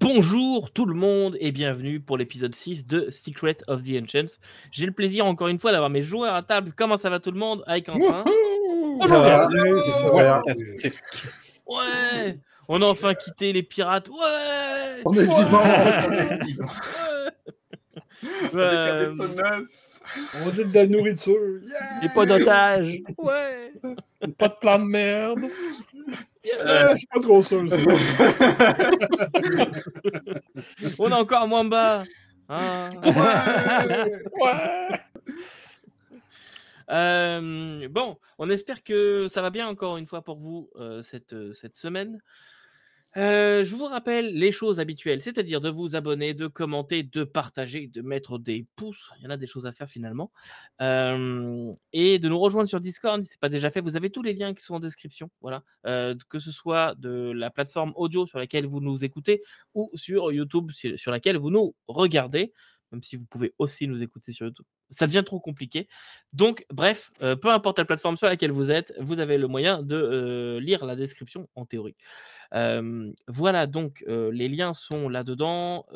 Bonjour tout le monde et bienvenue pour l'épisode 6 de Secret of the Ancients. J'ai le plaisir encore une fois d'avoir mes joueurs à table. Comment ça va tout le monde? Avec Quentin. Bonjour Salut, Pierre. fantastique. Ouais. On a enfin quitté les pirates. Ouais. On est Ouais. vivant. Ouais. Avec un vaisseau neuf. On dit de la nourriture. Yeah! Et pas d'otages. Ouais. Pas de plan de merde. Yeah. Je suis pas trop sûr. On a encore Mwamba. Hein. Ouais. Bon, on espère que ça va bien encore une fois pour vous cette semaine. Je vous rappelle les choses habituelles, c'est-à-dire de vous abonner, de commenter, de partager, de mettre des pouces. Il y en a des choses à faire finalement. Et de nous rejoindre sur Discord si ce n'est pas déjà fait. Vous avez tous les liens qui sont en description. Voilà. Que ce soit de la plateforme audio sur laquelle vous nous écoutez ou sur YouTube sur laquelle vous nous regardez. Même si vous pouvez aussi nous écouter sur YouTube. Ça devient trop compliqué. Donc, bref, peu importe la plateforme sur laquelle vous êtes, vous avez le moyen de lire la description en théorie. Voilà, donc les liens sont là-dedans.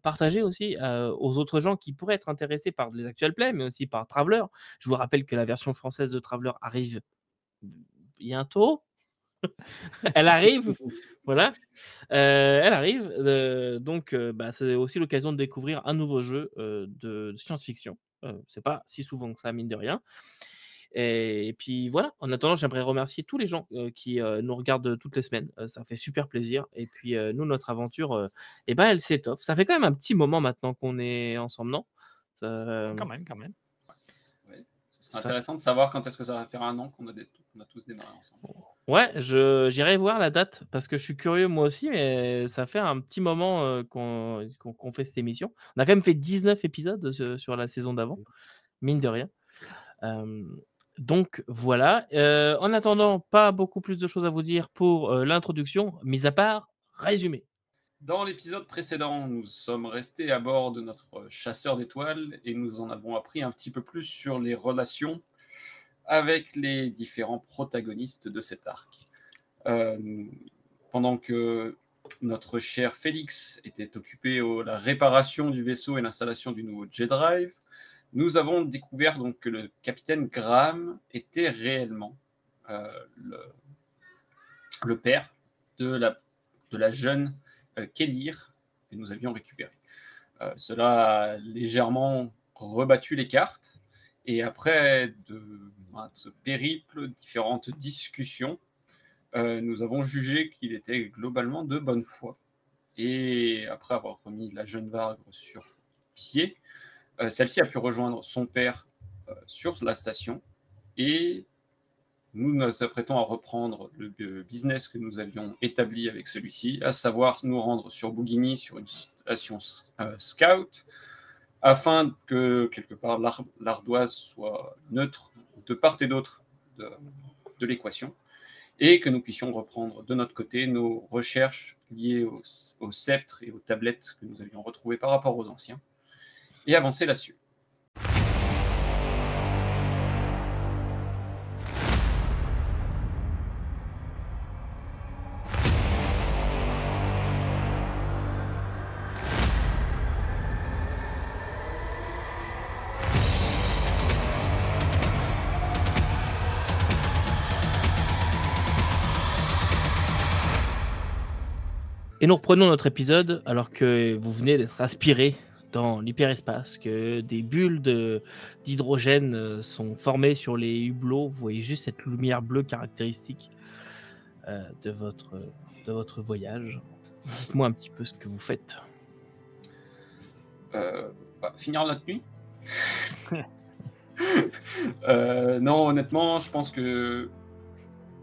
Partagez aussi aux autres gens qui pourraient être intéressés par les actual plays, mais aussi par Traveler. Je vous rappelle que la version française de Traveler arrive bientôt. Elle arrive, voilà. Elle arrive. Donc, c'est aussi l'occasion de découvrir un nouveau jeu de science-fiction. C'est pas si souvent que ça, mine de rien. Et puis voilà, en attendant, j'aimerais remercier tous les gens qui nous regardent toutes les semaines. Ça fait super plaisir. Et puis nous, notre aventure, elle s'étoffe. Ça fait quand même un petit moment maintenant qu'on est ensemble, non? Quand même. Ouais. Ce serait intéressant de savoir quand est-ce que ça va faire un an qu'on a tous démarré ensemble. Ouais, j'irai voir la date parce que je suis curieux moi aussi, mais ça fait un petit moment qu'on fait cette émission. On a quand même fait 19 épisodes sur la saison d'avant, mine de rien. Donc voilà. En attendant, pas beaucoup plus de choses à vous dire pour l'introduction, mis à part résumé. Dans l'épisode précédent, nous sommes restés à bord de notre chasseur d'étoiles et nous en avons appris un petit peu plus sur les relations avec les différents protagonistes de cet arc. Pendant que notre cher Félix était occupé à la réparation du vaisseau et l'installation du nouveau J-Drive, nous avons découvert donc que le capitaine Graham était réellement le père de la jeune Kélir que nous avions récupérée. Cela a légèrement rebattu les cartes, et après de ce périple, différentes discussions, nous avons jugé qu'il était globalement de bonne foi. Et après avoir remis la jeune Vargre sur pied, celle-ci a pu rejoindre son père sur la station, et nous nous apprêtons à reprendre le business que nous avions établi avec celui-ci, à savoir nous rendre sur Bouguigny sur une station scout, afin que quelque part l'ardoise soit neutre de part et d'autre de l'équation, et que nous puissions reprendre de notre côté nos recherches liées au sceptre et aux tablettes que nous avions retrouvées par rapport aux anciens, et avancer là-dessus. Et nous reprenons notre épisode alors que vous venez d'être aspiré dans l'hyperespace, que des bulles d'hydrogène sont formées sur les hublots. Vous voyez juste cette lumière bleue caractéristique de votre voyage. Dites-moi un petit peu ce que vous faites. Finir notre nuit. Non, honnêtement, je pense que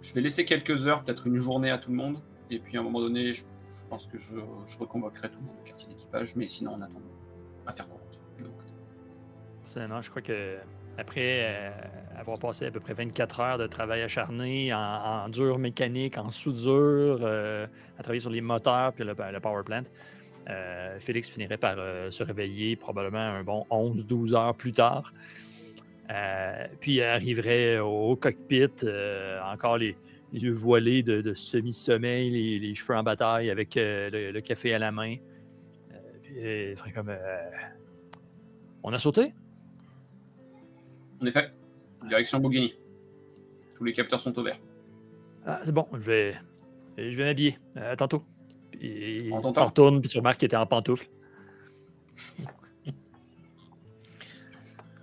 je vais laisser quelques heures, peut-être une journée à tout le monde, et puis à un moment donné, je pense que je reconvoquerai tout le monde au quartier d'équipage, mais sinon, en attendant, affaire courante. Personnellement, je crois que après avoir passé à peu près 24 heures de travail acharné en dur mécanique, en soudure, à travailler sur les moteurs puis le power plant, Félix finirait par se réveiller probablement un bon 11-12 heures plus tard. Puis il arriverait au cockpit, encore les les yeux voilés de semi-sommeil, les cheveux en bataille avec le café à la main. Puis il ferait comme... on a sauté? En effet, direction Bouguini. Tous les capteurs sont au vert. Ah, c'est bon, je vais m'habiller. À tantôt. Puis En ton on temps. retourne, puis tu remarques qu'il était en pantoufles.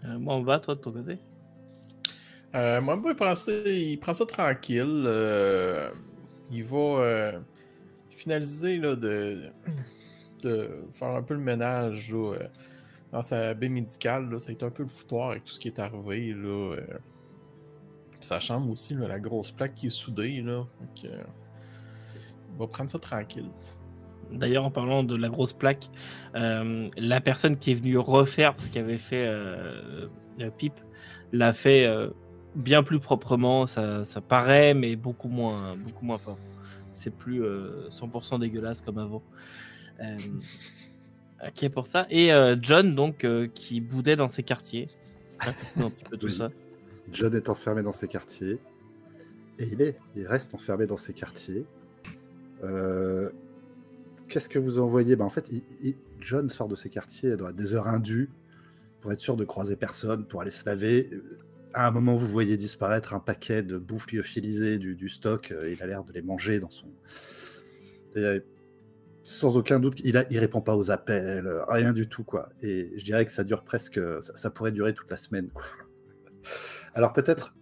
Moi, on va, toi, de ton côté. Moi, il prend ça tranquille. Il va finaliser là, de faire un peu le ménage là, dans sa baie médicale. Là. Ça a été un peu le foutoir avec tout ce qui est arrivé. Là, puis sa chambre aussi, là, la grosse plaque qui est soudée. Là. Donc, il va prendre ça tranquille. D'ailleurs, en parlant de la grosse plaque, la personne qui est venue refaire ce qu'avait fait Pipe l'a fait bien plus proprement. Ça paraît, mais beaucoup moins fort. C'est plus 100% dégueulasse comme avant. Ok pour ça. Et John, donc, qui boudait dans ses quartiers. Raconte-nous un petit peu tout Oui. ça. John est enfermé dans ses quartiers. Et il reste enfermé dans ses quartiers. Qu'est-ce que vous en voyez? En fait, John sort de ses quartiers à des heures indues pour être sûr de croiser personne, pour aller se laver. À un moment, vous voyez disparaître un paquet de bouffe lyophilisée du stock. Il a l'air de les manger dans son... Et, sans aucun doute, il répond pas aux appels, rien du tout, quoi. Et je dirais que ça dure presque... Ça pourrait durer toute la semaine, quoi. Alors peut-être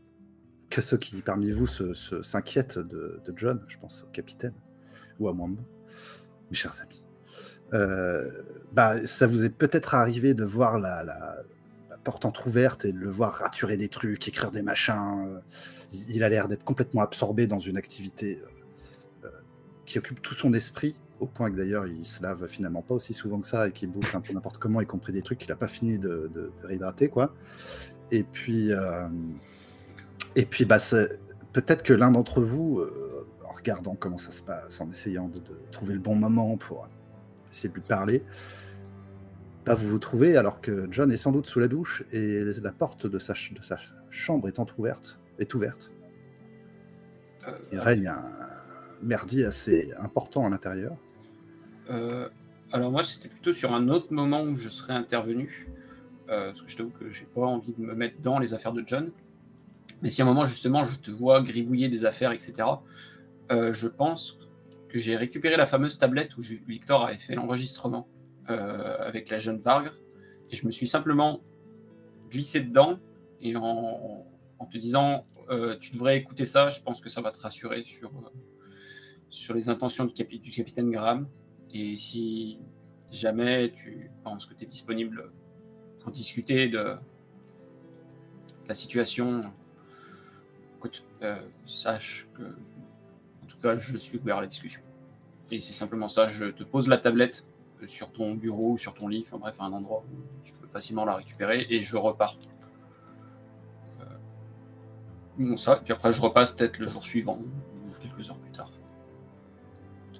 que ceux qui, parmi vous, s'inquiètent de John, je pense au capitaine, ou à Mwamba, mes chers amis, ça vous est peut-être arrivé de voir la porte entrouverte et de le voir raturer des trucs, écrire des machins. Il a l'air d'être complètement absorbé dans une activité qui occupe tout son esprit, au point que d'ailleurs il se lave finalement pas aussi souvent que ça et qu'il bouffe un peu n'importe comment, y compris des trucs qu'il n'a pas fini de réhydrater, quoi. Et puis peut-être que l'un d'entre vous, en regardant comment ça se passe, en essayant de trouver le bon moment pour essayer de lui parler, vous vous trouvez alors que John est sans doute sous la douche et la porte de sa chambre est ouverte. Il règne un merdier assez important à l'intérieur. Alors moi, c'était plutôt sur un autre moment où je serais intervenu, parce que je t'avoue que j'ai pas envie de me mettre dans les affaires de John. Mais si à un moment, justement, je te vois gribouiller des affaires, etc., je pense que j'ai récupéré la fameuse tablette où Victor avait fait l'enregistrement avec la jeune Vargre, et je me suis simplement glissé dedans, et en te disant tu devrais écouter ça, je pense que ça va te rassurer sur les intentions du capitaine Graham, et si jamais tu penses que tu es disponible pour discuter de la situation, écoute, sache que, en tout cas, je suis ouvert à la discussion. Et c'est simplement ça, je te pose la tablette sur ton bureau ou sur ton lit, enfin bref, à un endroit où tu peux facilement la récupérer, et je repars. Bon, ça, et puis après je repasse peut-être le jour suivant, ou quelques heures plus tard.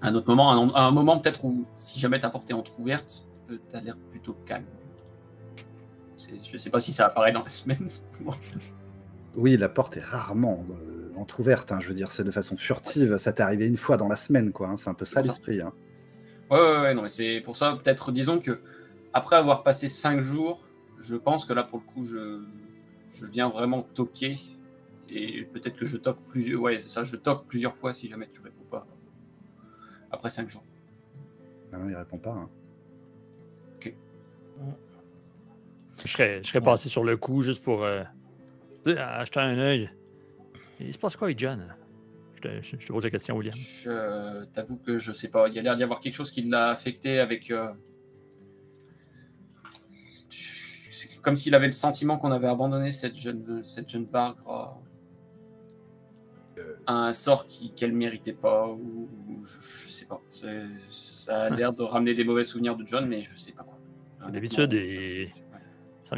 À un autre moment, à un moment peut-être où, si jamais ta porte est entrouverte, t'as l'air plutôt calme. Je sais pas si ça apparaît dans la semaine. Oui, la porte est rarement entrouverte, je veux dire, c'est de façon furtive, ça t'est arrivé une fois dans la semaine, quoi, c'est un peu ça l'esprit. Ouais, non, mais c'est pour ça, peut-être, disons que, après avoir passé 5 jours, je pense que là, pour le coup, je viens vraiment toquer, et peut-être que je toque plusieurs... Ouais, c'est ça, je toque plusieurs fois si jamais tu réponds pas, après 5 jours. Ah non, il répond pas. Ok. Je serais passé sur le coup juste pour acheter un œil. Il se passe quoi avec John? Je te pose la question, William. Je t'avoue que je sais pas. Il y a l'air d'y avoir quelque chose qui l'a affecté avec... C'est comme s'il avait le sentiment qu'on avait abandonné cette jeune Vargre à un sort qu'elle méritait pas, ou je sais pas. Ça a l'air de ramener des mauvais souvenirs de John, mais je sais pas quoi. D'habitude, il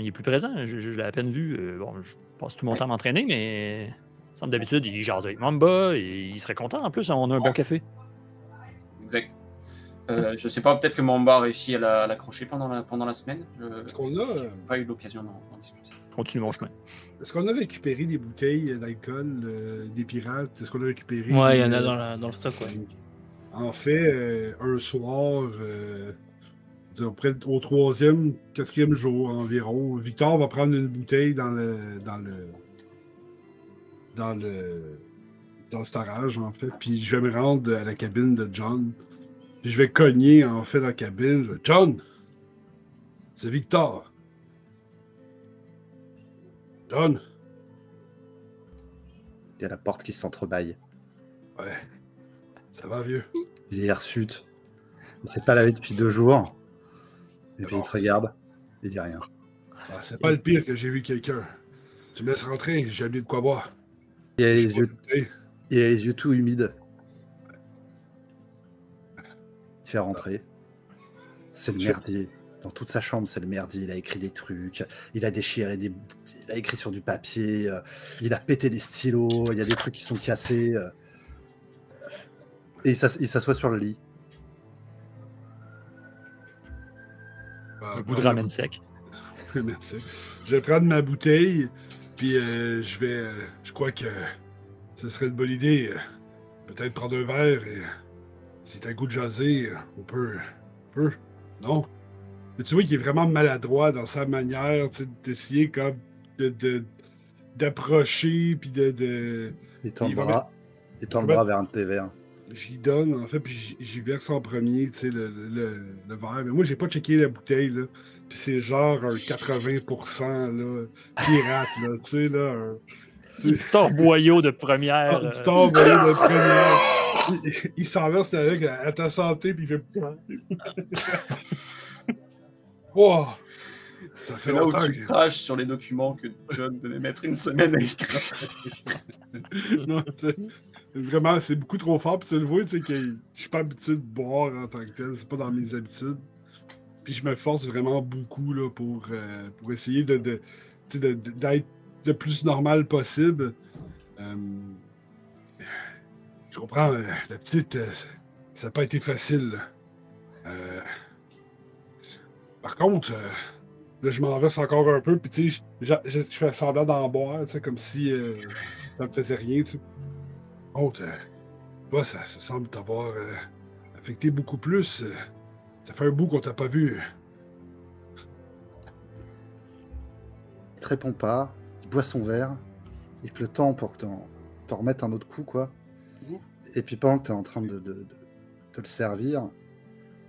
est plus présent. Je l'ai à peine vu. Bon, je passe tout mon temps à m'entraîner, mais d'habitude, il jase avec Mamba et il serait content. En plus, on a un bon café. Exact. Je sais pas, peut-être que Mamba a réussi à l'accrocher pendant la semaine. Est-ce qu'on a... J'ai pas eu l'occasion d'en discuter. continue mon chemin. Est-ce qu'on a récupéré des bouteilles d'alcool des pirates? Est-ce qu'on a récupéré... Ouais, il y en a dans le stock, ouais. En fait, un soir, disons, au 3e, 4e jour environ, Victor va prendre une bouteille dans le storage, en fait, puis je vais me rendre à la cabine de John. Puis je vais cogner, en fait, dans la cabine. Je vais, John! C'est Victor! John! Il y a la porte qui s'entrebâille. Ouais. Ça va, vieux? Il est hirsute. Il s'est pas lavé depuis 2 jours. Et puis il te regarde. Il dit rien. Ah, c'est pas le pire que j'ai vu quelqu'un. Tu me laisses rentrer, j'ai oublié de quoi boire. Il a les yeux tout humides. Il te fait rentrer. C'est le merdier. Dans toute sa chambre, c'est le merdier. Il a écrit des trucs. Il a déchiré il a écrit sur du papier. Il a pété des stylos. Il y a des trucs qui sont cassés. Et il s'assoit sur le lit. Un bout de ramen sec. Merci. Je vais prendre ma bouteille, puis je crois que ce serait une bonne idée. Peut-être prendre un verre et si t'as le goût de jaser, on peut. Non? Mais tu vois qu'il est vraiment maladroit dans sa manière d'essayer comme d'approcher, puis de... Il tend le bras vers un de tes verres. J'y donne, en fait, puis j'y verse en premier, tu sais, le verre. Mais moi, j'ai pas checké la bouteille, là. Puis c'est genre un 80%, là, pirate, là, tu sais, là. Du torboyau de première. Du torboyau de première. Il s'en verse avec à ta santé, puis il fait... Wow! Ça fait C'est là où longtemps tu craches sur les documents que John devait mettre une semaine à écrire. Non, vraiment, c'est beaucoup trop fort. Puis tu le vois, tu sais, que je suis pas habitué de boire en tant que tel. C'est pas dans mes habitudes. Puis je me force vraiment beaucoup là, pour essayer d'être le plus normal possible. Je comprends, la petite, ça n'a pas été facile. Par contre, là, je m'en verse encore un peu. Puis tu sais, je fais semblant d'en boire, tu sais, comme si ça me faisait rien, tu sais. Toi, ça semble t'avoir affecté beaucoup plus. Ça fait un bout qu'on t'a pas vu. Il te répond pas, il boit son verre, il te le tend pour que t'en remettes un autre coup, quoi. Et puis pendant que t'es en train de te le servir,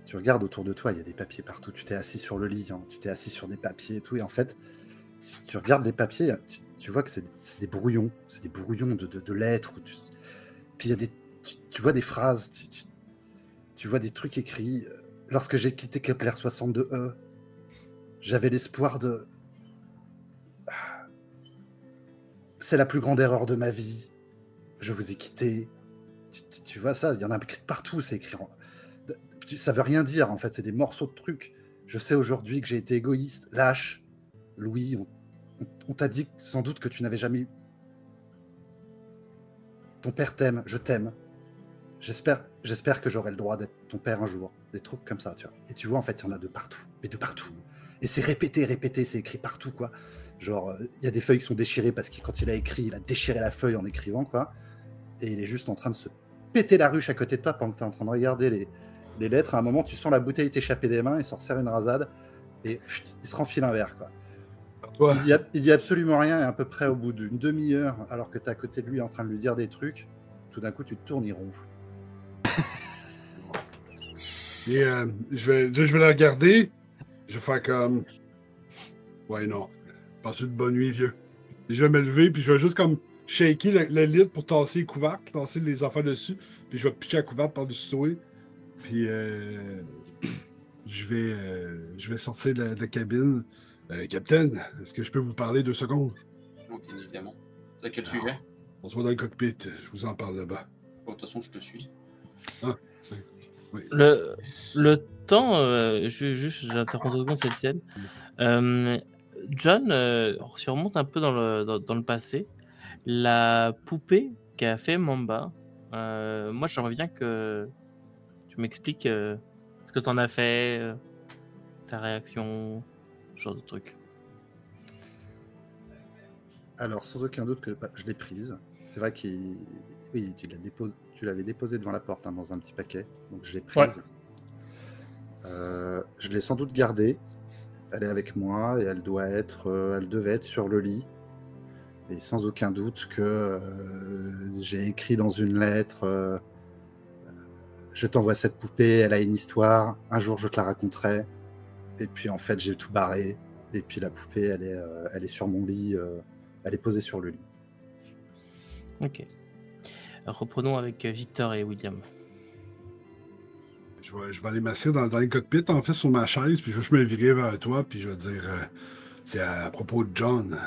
tu regardes autour de toi, il y a des papiers partout. Tu t'es assis sur le lit, hein, tu t'es assis sur des papiers et tout. Et en fait, tu regardes des papiers, tu vois que c'est des brouillons. C'est des brouillons de lettres. Puis il y a tu vois des phrases, tu vois des trucs écrits. Lorsque j'ai quitté Kepler 62E, j'avais l'espoir de... C'est la plus grande erreur de ma vie. Je vous ai quitté. Tu vois ça, il y en a écrit partout, c'est écrit. Ça veut rien dire en fait, c'est des morceaux de trucs. Je sais aujourd'hui que j'ai été égoïste, lâche. Louis, on t'a dit sans doute que tu n'avais jamais eu. Ton père t'aime, je t'aime. J'espère que j'aurai le droit d'être ton père un jour. Des trucs comme ça, tu vois. Et tu vois, en fait, il y en a de partout. Mais de partout. Et c'est répété, c'est écrit partout, quoi. Genre, il y a des feuilles qui sont déchirées parce que quand il a écrit, il a déchiré la feuille en écrivant, quoi. Et il est juste en train de se péter la ruche à côté de toi pendant que tu es en train de regarder les lettres. À un moment, tu sens la bouteille t'échapper des mains, il s'en resserre une rasade et il se renfile un verre, quoi. Ouais. Il dit absolument rien et à peu près au bout d'une demi-heure, alors que tu es à côté de lui en train de lui dire des trucs, tout d'un coup, tu te tournes, il ronfle. Et je vais la regarder. Je vais faire comme... Ouais, non. Passe une bonne nuit, vieux. Et je vais me lever, puis je vais juste comme shaker le lit pour tasser les couvercles, tasser les affaires dessus, puis je vais pitcher la couverte par-dessus toi. Puis je vais sortir de la cabine. Capitaine, est-ce que je peux vous parler 2 secondes? Oh, bien évidemment. C'est à quel sujet? On se voit dans le cockpit, je vous en parle là-bas. Bon, de toute façon, je te suis. Ah, oui. Le temps, j'interromps 2 secondes cette scène. John surmonte un peu dans le passé. La poupée qu'a fait Mamba, moi j'aimerais bien que tu m'expliques ce que tu en as fait, ta réaction, ce genre de truc. Alors, sans aucun doute que je l'ai prise. C'est vrai oui, tu l'avais déposée devant la porte hein, dans un petit paquet. Donc, je l'ai prise. Je l'ai sans doute gardée. Elle est avec moi et elle devait être sur le lit. Et sans aucun doute que j'ai écrit dans une lettre je t'envoie cette poupée, elle a une histoire, un jour je te la raconterai. Et puis en fait j'ai tout barré. Et puis la poupée elle est sur mon lit, elle est posée sur le lit. Ok. Alors, reprenons avec Victor et William. Je vais aller m'asseoir dans le cockpit, en fait, sur ma chaise, puis je vais juste me virer vers toi, puis je vais dire, c'est à propos de John.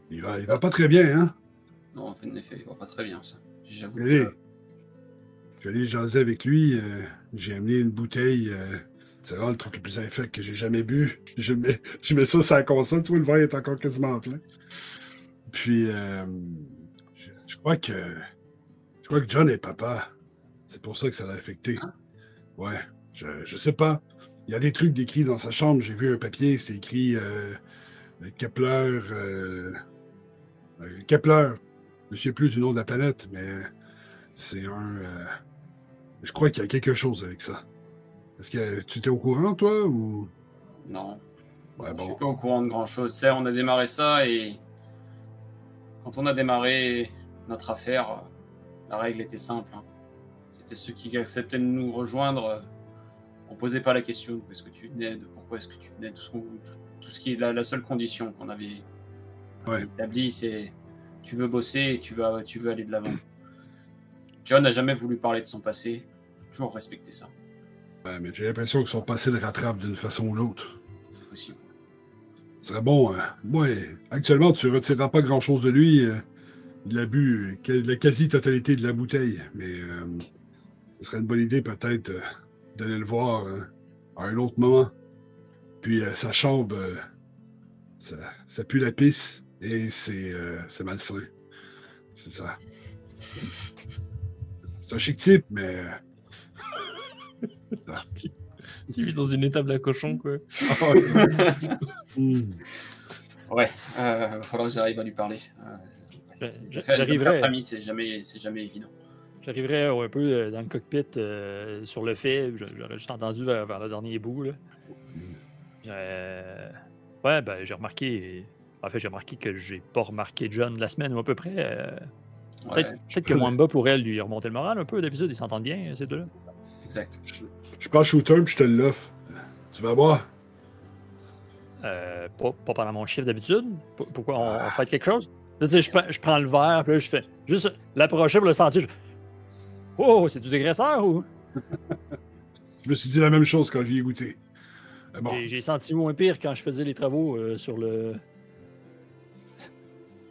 Il va pas très bien, hein? Non, en effet, il va pas très bien, ça. J'avoue Allez. que... Je vais aller jaser avec lui. J'ai amené une bouteille. C'est vraiment le truc le plus infect que j'ai jamais bu. Je mets ça sur la console. Tu vois, le verre est encore quasiment plein. Puis, je crois que John est papa. C'est pour ça que ça l'a affecté. Ouais, je sais pas. Il y a des trucs décrits dans sa chambre. J'ai vu un papier, c'est écrit Kepler. Kepler. Je ne sais plus du nom de la planète, mais c'est un... je crois qu'il y a quelque chose avec ça. Est-ce que tu étais au courant, toi, ou... Non. Ouais, Je bon. suis pas au courant de grand-chose. Tu sais, on a démarré ça et... Quand on a démarré notre affaire, la règle était simple. Hein. C'était ceux qui acceptaient de nous rejoindre. On posait pas la question de où est-ce que tu venais, de pourquoi est-ce que tu venais, tout ce qui est la seule condition qu'on avait établie, c'est tu veux bosser et tu veux aller de l'avant. John n'a jamais voulu parler de son passé, toujours respecté ça. Ouais, mais j'ai l'impression que son passé le rattrape d'une façon ou l'autre. C'est possible. Ce serait bon. Ouais, actuellement, tu ne retireras pas grand-chose de lui. Il a bu la quasi-totalité de la bouteille, mais ce serait une bonne idée peut-être d'aller le voir à un autre moment. Puis sa chambre, ça pue la pisse et c'est malsain. C'est ça. C'est un chic type, mais... Tu vis dans une étable à cochon, quoi. Ouais, va falloir que j'arrive à lui parler. J'arriverai. C'est jamais évident. J'arriverai un peu dans le cockpit sur le fait. J'aurais juste entendu vers le dernier bout. Là. Ouais, ben j'ai remarqué. En fait, j'ai remarqué que j'ai pas remarqué John la semaine ou à peu près. Peut-être que Mwamba pourrait lui remonter le moral un peu. D'habitude, ils s'entendent bien, ces deux-là. Exact. Je prends le shooter puis je te l'offre. Tu vas boire? Pas pendant mon chiffre d'habitude. Pourquoi on fait quelque chose? Là, tu sais, je prends le verre, puis là, je fais juste l'approcher pour le sentir. Oh, c'est du dégraisseur ou? Je me suis dit la même chose quand j'y ai goûté. Bon. J'ai senti moins pire quand je faisais les travaux sur le.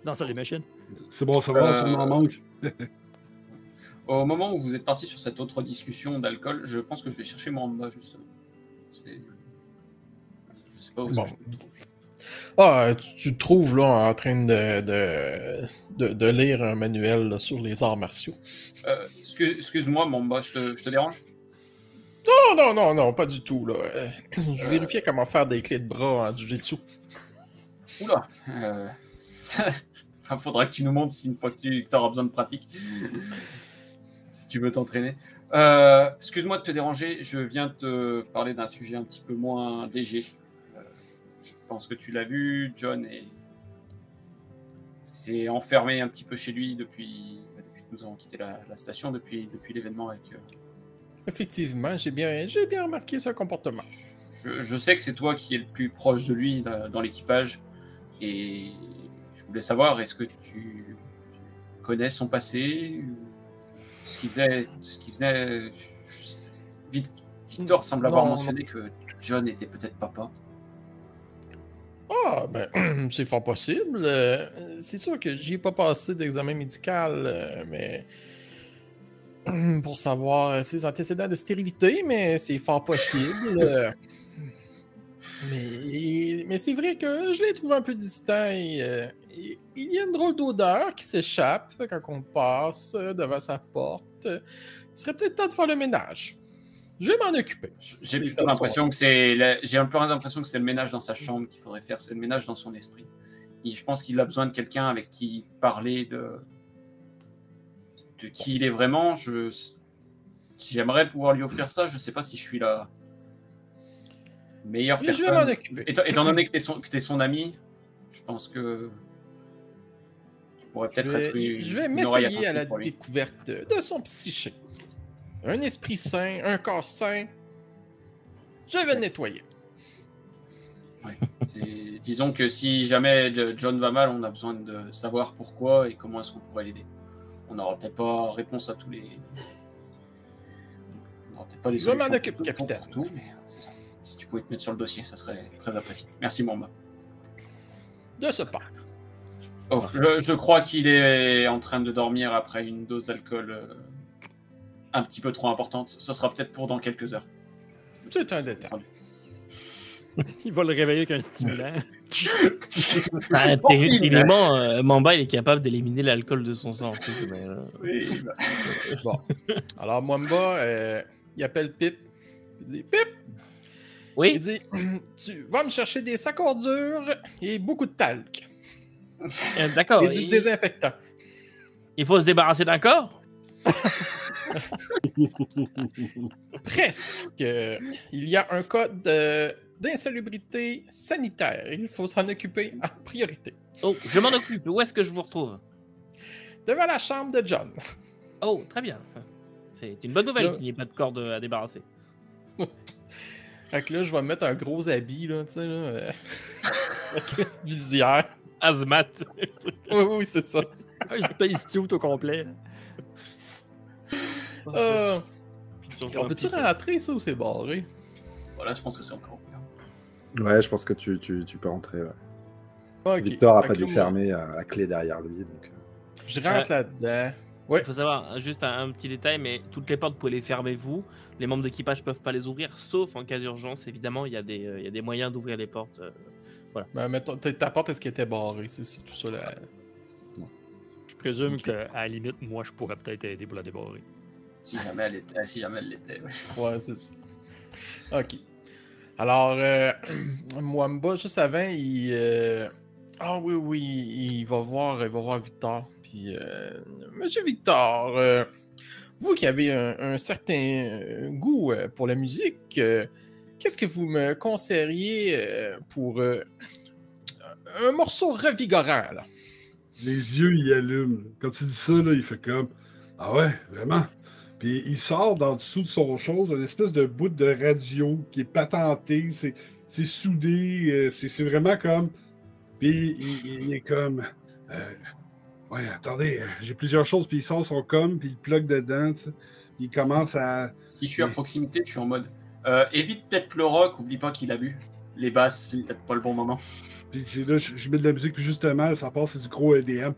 Dans ça, les machines. C'est bon à savoir, ça m'en manque. Au moment où vous êtes parti sur cette autre discussion d'alcool, je pense que je vais chercher Mwamba, justement. Je sais pas où Bon. je le trouve. Ah, tu te trouves là en train de lire un manuel là, sur les arts martiaux. Excuse-moi, Mwamba, je te dérange? Non, pas du tout. Là. Je vérifiais comment faire des clés de bras en Jiu-Jitsu. Oula, faudra que tu nous montres une fois que tu auras besoin de pratique. Si tu veux t'entraîner. Excuse-moi de te déranger, je viens te parler d'un sujet un petit peu moins léger. Je pense que tu l'as vu, John s'est enfermé un petit peu chez lui depuis que nous avons quitté la station, depuis l'événement avec... Effectivement, j'ai bien remarqué ce comportement. Je sais que c'est toi qui es le plus proche de lui dans l'équipage, et je voulais savoir, est-ce que tu connais son passé, ce qu'il faisait. Victor semble avoir mentionné que John était peut-être papa. Ah, ben, c'est fort possible. C'est sûr que j'y ai pas passé d'examen médical, mais pour savoir ses antécédents de stérilité, mais c'est fort possible. Mais c'est vrai que je l'ai trouvé un peu distant et il y a une drôle d'odeur qui s'échappe quand on passe devant sa porte. Il serait peut-être temps de faire le ménage. Je vais m'en occuper. J'ai un peu l'impression que c'est le ménage dans sa chambre qu'il faudrait faire, c'est le ménage dans son esprit. je pense qu'il a besoin de quelqu'un avec qui parler de qui il est vraiment. J'aimerais pouvoir lui offrir ça. Je sais pas si je suis la meilleure Mais je vais m'en personne. occuper. Étant donné que t'es son ami, je pense que tu pourrais peut-être être Je vais une oreille m'essayer à la attentive pour lui. découverte de son psyché. Un esprit sain, un corps sain. Je vais le nettoyer. Disons que si jamais John va mal, on a besoin de savoir pourquoi et comment est-ce qu'on pourrait l'aider. On n'aura peut-être pas réponse à tous les... On n'aura peut-être pas des Je vais m'en solutions occuper, pour capitaine. tout, mais c'est ça. Si tu pouvais te mettre sur le dossier, ça serait très apprécié. Merci, Mamba. De ce pas. Oh, je crois qu'il est en train de dormir après une dose d'alcool un petit peu trop importante. Ce sera peut-être pour dans quelques heures. C'est un détail. Il va le réveiller avec un stimulant. Techniquement, Mamba il est capable d'éliminer l'alcool de son sang. Oui, bah, Bon. Alors, Mwamba, il appelle Pip. Il dit Pip! Il Oui, dit tu vas me chercher des sacs ordures et beaucoup de talc. d'accord. Et du désinfectant. Il faut se débarrasser d'un corps. Presque. Il y a un code d'insalubrité sanitaire. Il faut s'en occuper en priorité. Oh, je m'en occupe. Où est-ce que je vous retrouve? Devant la chambre de John. Oh, très bien. C'est une bonne nouvelle Là- qu'il n'y ait pas de corps à débarrasser. Fait que là, je vais me mettre un gros habit, là, tu sais, là. Avec une visière. Hazmat. Oui, oui, c'est ça. Un space suit au complet. On peut-tu rentrer, ça, ou c'est barré? voilà, je pense que c'est encore bien. Ouais, je pense que tu peux rentrer. Ouais. Ok. Victor a Fait pas que dû là, fermer à clé derrière lui. Donc... Je rentre là-dedans. Ouais. Il faut savoir, juste un petit détail, mais toutes les portes, vous pouvez les fermer vous. Les membres d'équipage peuvent pas les ouvrir, sauf en cas d'urgence, évidemment, il y a des moyens d'ouvrir les portes. Ben, mettons, ta porte, est-ce qu'elle était barrée? C'est surtout ça, là. Je présume Ok. qu'à la limite, moi, je pourrais peut-être aider pour la débarrer. Si jamais elle l'était. Ouais. Ouais, c'est ça. Ok. Alors, Mwamba, juste avant, ah oui, oui, il va voir Victor. Puis, Monsieur Victor, vous qui avez un certain goût pour la musique, qu'est-ce que vous me conseilleriez pour un morceau revigorant, là? Les yeux, ils allument. Quand tu dis ça, là, il fait comme ah ouais, vraiment. Puis il sort d'en dessous de son chose une espèce de bout de radio qui est patenté, c'est soudé, c'est vraiment comme. Puis il est comme ouais, attendez, j'ai plusieurs choses, puis il sort son com, puis il plug dedans, tu sais. Puis il commence à. Si je suis à proximité, je suis en mode évite peut-être le rock, oublie pas qu'il a bu. Les basses, c'est peut-être pas le bon moment. Puis là, je mets de la musique, puis justement, ça passe, c'est du gros EDM.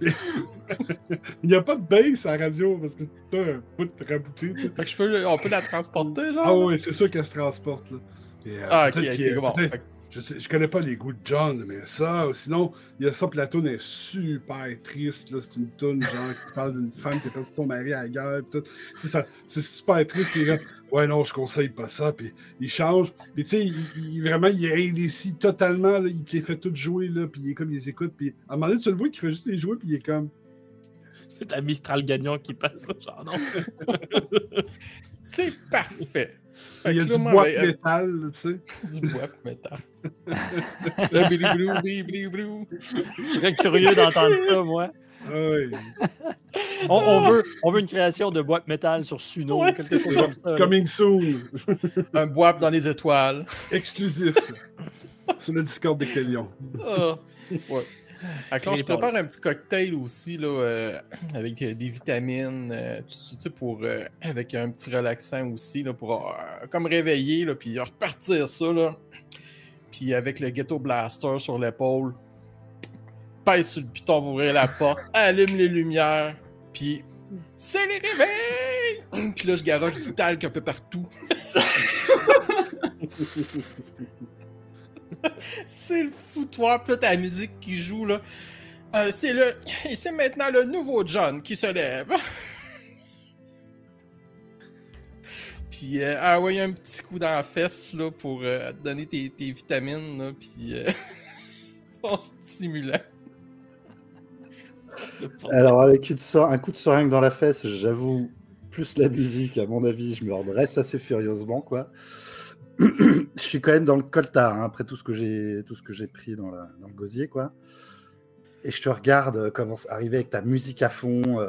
Il n'y a pas de bass à la radio parce que t'as un bout de rabouté. Tu sais. Fait que on peut la transporter, genre? Ah oui, c'est sûr qu'elle se transporte. Là. Et, Ah, ok, peut-être qu'il y c'est a- bon. peut-être- Fait que- je connais pas les goûts de John, mais ça, sinon, il y a ça, puis la toune est super triste. Là. C'est une toune genre qui parle d'une femme qui a perdu son mari à la guerre. Puis tout. Tu sais, c'est super triste. Il est là, ouais, non, je conseille pas ça. Puis il change. Puis tu sais, vraiment, il est indécis totalement. Là. Il les fait toutes jouer. Là, puis il est comme, il les écoute. Puis à un moment donné, tu le vois qu'il fait juste les jouer. Puis il est comme. C'est un Mistral gagnant qui passe. Genre, non. C'est parfait. Fait Il y a que du là, moi, bois avec- de métal, là, tu sais. du bois de métal. Le bliblou, bliblou. Je serais curieux d'entendre ça, moi. Ah ouais. On veut une création de boîte métal sur Suno, Ouais, quelque c'est chose ça. comme ça. là. Coming soon. Un bois dans les étoiles. Exclusif. Sur le Discord des Kélions. Ah, ouais. Fait que là, Et je les paroles. prépare un petit cocktail aussi, là, avec des vitamines, tout ça, tu sais, pour, avec un petit relaxant aussi, là, pour comme réveiller, là, puis repartir ça, là. Puis avec le Ghetto Blaster sur l'épaule, pèse sur le piton pour ouvrir la porte, allume les lumières, puis c'est les réveils! Puis là, je garoche du talc un peu partout. C'est le foutoir, puis là, t'as la musique qui joue, là. C'est maintenant le nouveau John qui se lève. Puis, ah ouais, un petit coup dans la fesse, là, pour te donner tes vitamines, là, puis... En stimulant. Alors, avec un coup de seringue dans la fesse, j'avoue, plus la musique, à mon avis, je me redresse assez furieusement, quoi. Je suis quand même dans le coltard, hein, après tout ce que j'ai pris dans le gosier, quoi. Et je te regarde arriver avec ta musique à fond,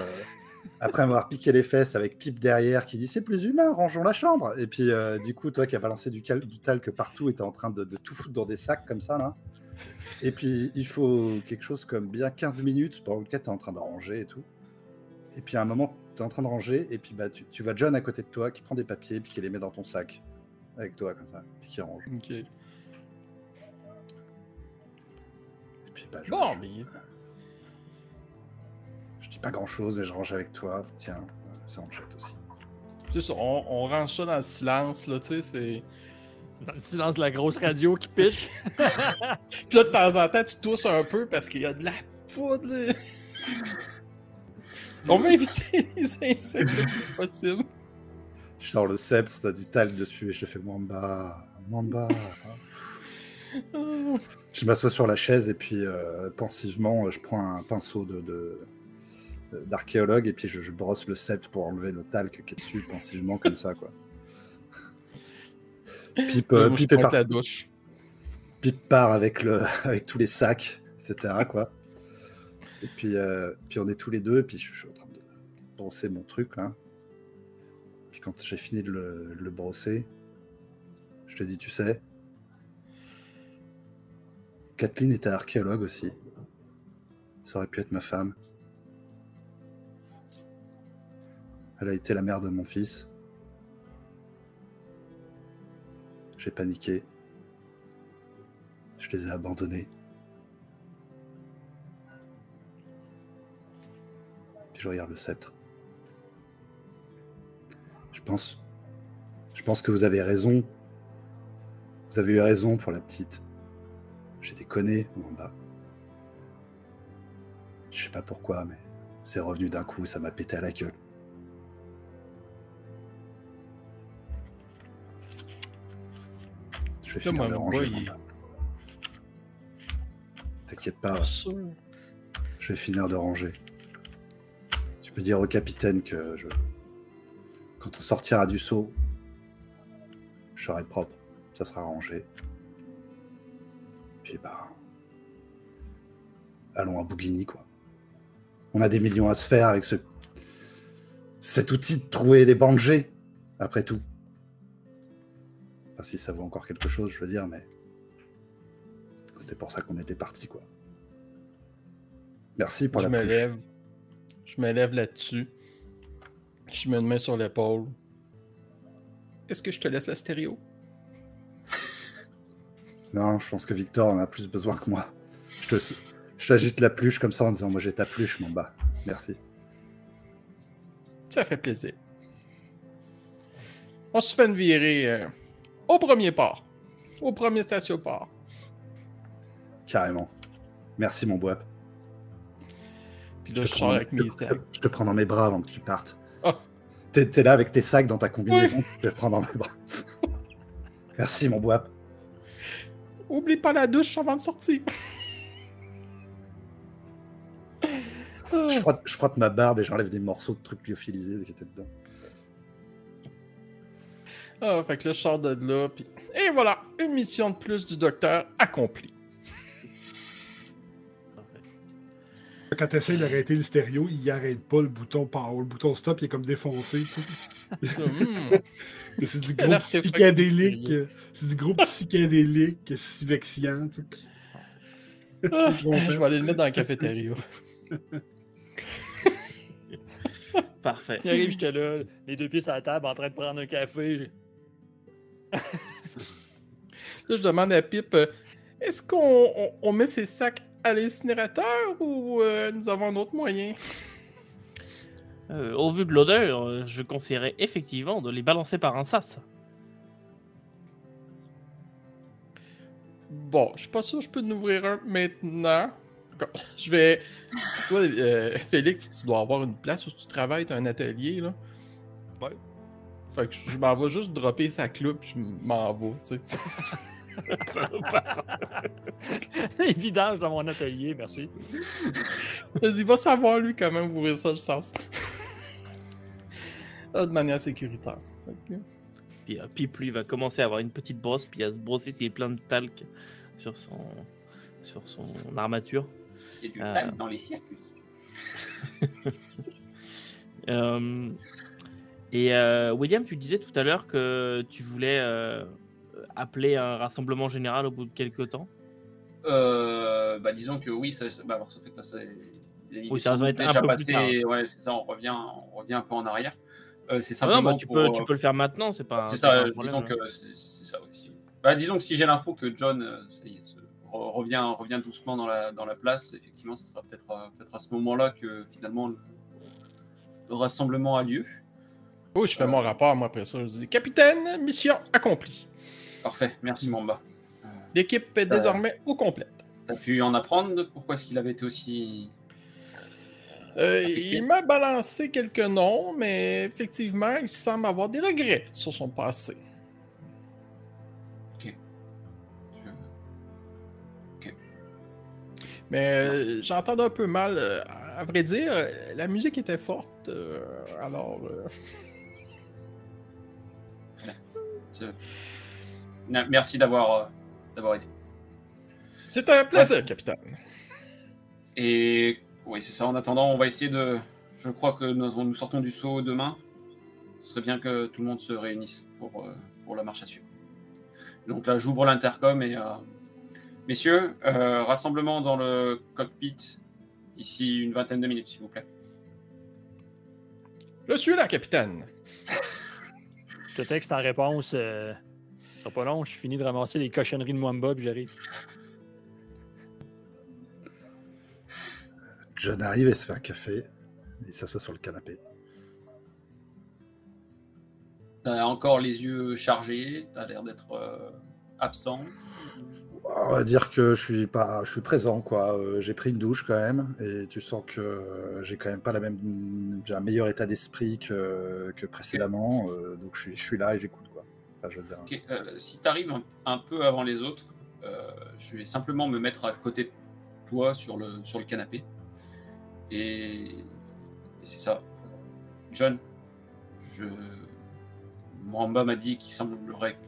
après m'avoir piqué les fesses avec Pipe derrière qui dit « C'est plus humain, rangeons la chambre !» Et puis, du coup, toi qui as balancé du talc partout et t'es en train de tout foutre dans des sacs comme ça, là. Et puis, il faut quelque chose comme bien 15 minutes pendant lequel tu es en train de ranger et tout. Et puis, à un moment, tu es en train de ranger, et puis bah, tu vois John à côté de toi qui prend des papiers, puis qui les met dans ton sac, avec toi, comme ça, puis qui range. Ok. Et puis, bah, Bon, mais. Je dis pas grand-chose, mais je range avec toi. Tiens, ça en jette aussi. C'est ça, on range ça dans le silence, là, tu sais, c'est. Dans le silence de la grosse radio qui piche. Puis là, de temps en temps, tu tousses un peu parce qu'il y a de la poudre, là. On va éviter les insectes le plus possible. Je sors le sceptre, t'as du talc dessus, et je te fais Mwamba. Je m'assois sur la chaise, et puis pensivement, je prends un pinceau d'archéologue, et puis je brosse le sceptre pour enlever le talc qui est dessus, pensivement, comme ça, quoi. Pipe part la douche. Pipe part avec tous les sacs, etc., quoi. Et puis on est tous les deux, et puis je suis en train de brosser mon truc, là. Puis quand j'ai fini de le brosser, je te dis, tu sais, Kathleen était archéologue aussi. Ça aurait pu être ma femme. Elle a été la mère de mon fils. J'ai paniqué. Je les ai abandonnés. Puis je regarde le sceptre. Je pense que vous avez raison. Vous avez eu raison pour la petite. J'ai déconné, Mwamba. Je sais pas pourquoi, mais c'est revenu d'un coup, ça m'a pété à la gueule. Je vais finir de ranger, Mwamba. T'inquiète pas, je vais finir de ranger. Tu peux dire au capitaine que quand on sortira du seau, je serai propre, ça sera rangé. Puis bah, allons à Bouguini, quoi. On a des millions à se faire avec cet outil de trouver des bandgés, après tout. Enfin, si ça vaut encore quelque chose, je veux dire, mais c'était pour ça qu'on était partis, quoi. Merci pour la pluche. Je me lève là-dessus. Je mets une main sur l'épaule. Est-ce que je te laisse la stéréo? Non, je pense que Victor en a plus besoin que moi. Je t'agite la pluche comme ça en disant, moi j'ai ta pluche, mon bas. Merci. Ça fait plaisir. On se fait une virée au premier port. Au premier station-port. Carrément. Merci, mon boap. Puis là, je sors avec mes sacs. Je te prends dans mes bras avant que tu partes. Oh. T'es là avec tes sacs dans ta combinaison, je te prends dans mes bras. Merci, mon boap. Oublie pas la douche avant de sortir. Je frotte ma barbe et j'enlève des morceaux de trucs lyophilisés qui étaient dedans. Ah, fait que là, je sors de là, puis... Et voilà, une mission de plus du docteur accomplie. Quand tu essaies d'arrêter le stéréo, il arrête pas le bouton power. Le bouton stop, il est comme défoncé. C'est du gros psychédélique. C'est du gros psychédélique, sivexian. Je vais aller le mettre dans la cafétéria. Parfait. Il arrive, j'étais là, les deux pieds sur la table, en train de prendre un café. Là, je demande à Pipe, est-ce qu'on met ces sacs à l'incinérateur ou nous avons un autre moyen? Au vu de l'odeur, je conseillerais effectivement de les balancer par un sas. Bon, je suis pas sûr que je peux en ouvrir un maintenant. Je vais... Toi, Félix, tu dois avoir une place où tu travailles, t'as un atelier, là. Ouais. Fait que je m'en vais juste dropper sa cloupe, puis je m'en vais, tu sais. Les vidanges dans mon atelier, merci. Vas-y, va savoir lui comment ouvrir ça le sens. De manière sécuritaire. Ok. Puis plus il va commencer à avoir une petite brosse, puis à se brosser s'il est plein de talc sur son armature. Il y a du talc dans les circuits. William, tu disais tout à l'heure que tu voulais appeler un rassemblement général au bout de quelques temps. Disons que oui, alors ça fait que ça, Oui, ça doit être déjà un peu passé. plus tard. Ouais, c'est ça, on revient un peu en arrière. C'est Ah non, simplement tu pour, peux le faire maintenant, c'est pas. c'est c'est pas ça, un problème, disons hein. que c'est ça aussi. Disons que si j'ai l'info que John ça y est, revient doucement dans la place, effectivement, ce sera peut-être à ce moment-là que finalement le rassemblement a lieu. Oh, je fais mon rapport, moi, après ça. Je dis, Capitaine, mission accomplie. Parfait, merci Mamba. L'équipe est désormais au complète. T'as pu en apprendre de pourquoi est-ce qu'il avait été aussi... Il m'a balancé quelques noms, mais effectivement, il semble avoir des regrets sur son passé. Mais j'entends un peu mal. À vrai dire, la musique était forte, alors... Merci d'avoir aidé. C'est un plaisir, capitaine. Et oui, c'est ça. En attendant, on va essayer de... Je crois que nous sortons du saut demain. Ce serait bien que tout le monde se réunisse pour la marche à suivre. Donc là, j'ouvre l'intercom et... Messieurs, rassemblement dans le cockpit d'ici une vingtaine de minutes, s'il vous plaît. Je suis là, capitaine. Je te texte en réponse. Ce sera pas long, je finis de ramasser les cochonneries de Mwamba puis j'arrive. John arrive et se fait un café. Il s'assoit sur le canapé. T'as encore les yeux chargés, t'as l'air d'être absent. On va dire que je suis présent, quoi. J'ai pris une douche quand même, et tu sens que j'ai quand même pas j'ai un meilleur état d'esprit que précédemment. Donc je suis là et j'écoute, quoi. Enfin, je veux dire. Okay. Si t'arrives un peu avant les autres, je vais simplement me mettre à côté de toi sur le canapé. Et c'est ça. John, Mwamba m'a dit qu'il semblerait que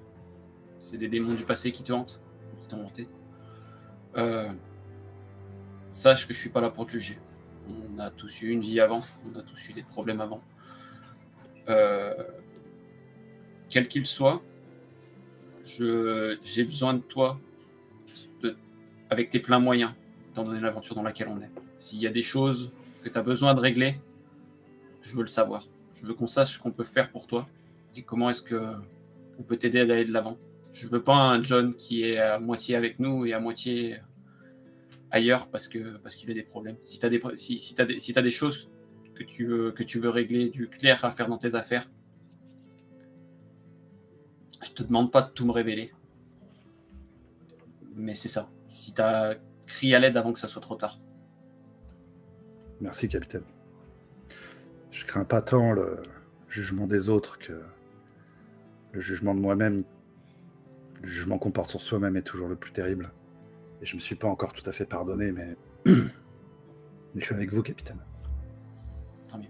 c'est des démons du passé qui te hantent, qui t'ont hanté. Sache que je suis pas là pour te juger. On a tous eu une vie avant, on a tous eu des problèmes avant. Quel qu'il soit, j'ai besoin de toi avec tes pleins moyens, étant donné l'aventure dans laquelle on est. S'il y a des choses que tu as besoin de régler, je veux le savoir. Je veux qu'on sache ce qu'on peut faire pour toi et comment est-ce qu'on peut t'aider à aller de l'avant. Je veux pas un John qui est à moitié avec nous et à moitié ailleurs parce qu'il a des problèmes. Si tu as des choses que tu veux régler, du clair à faire dans tes affaires, je te demande pas de tout me révéler. Mais c'est ça. Si tu as crié à l'aide avant que ça soit trop tard. Merci, capitaine. Je crains pas tant le jugement des autres que le jugement de moi-même. Le jugement qu'on porte sur soi-même est toujours le plus terrible. Et je me suis pas encore tout à fait pardonné, mais je suis avec vous, capitaine. Tant mieux.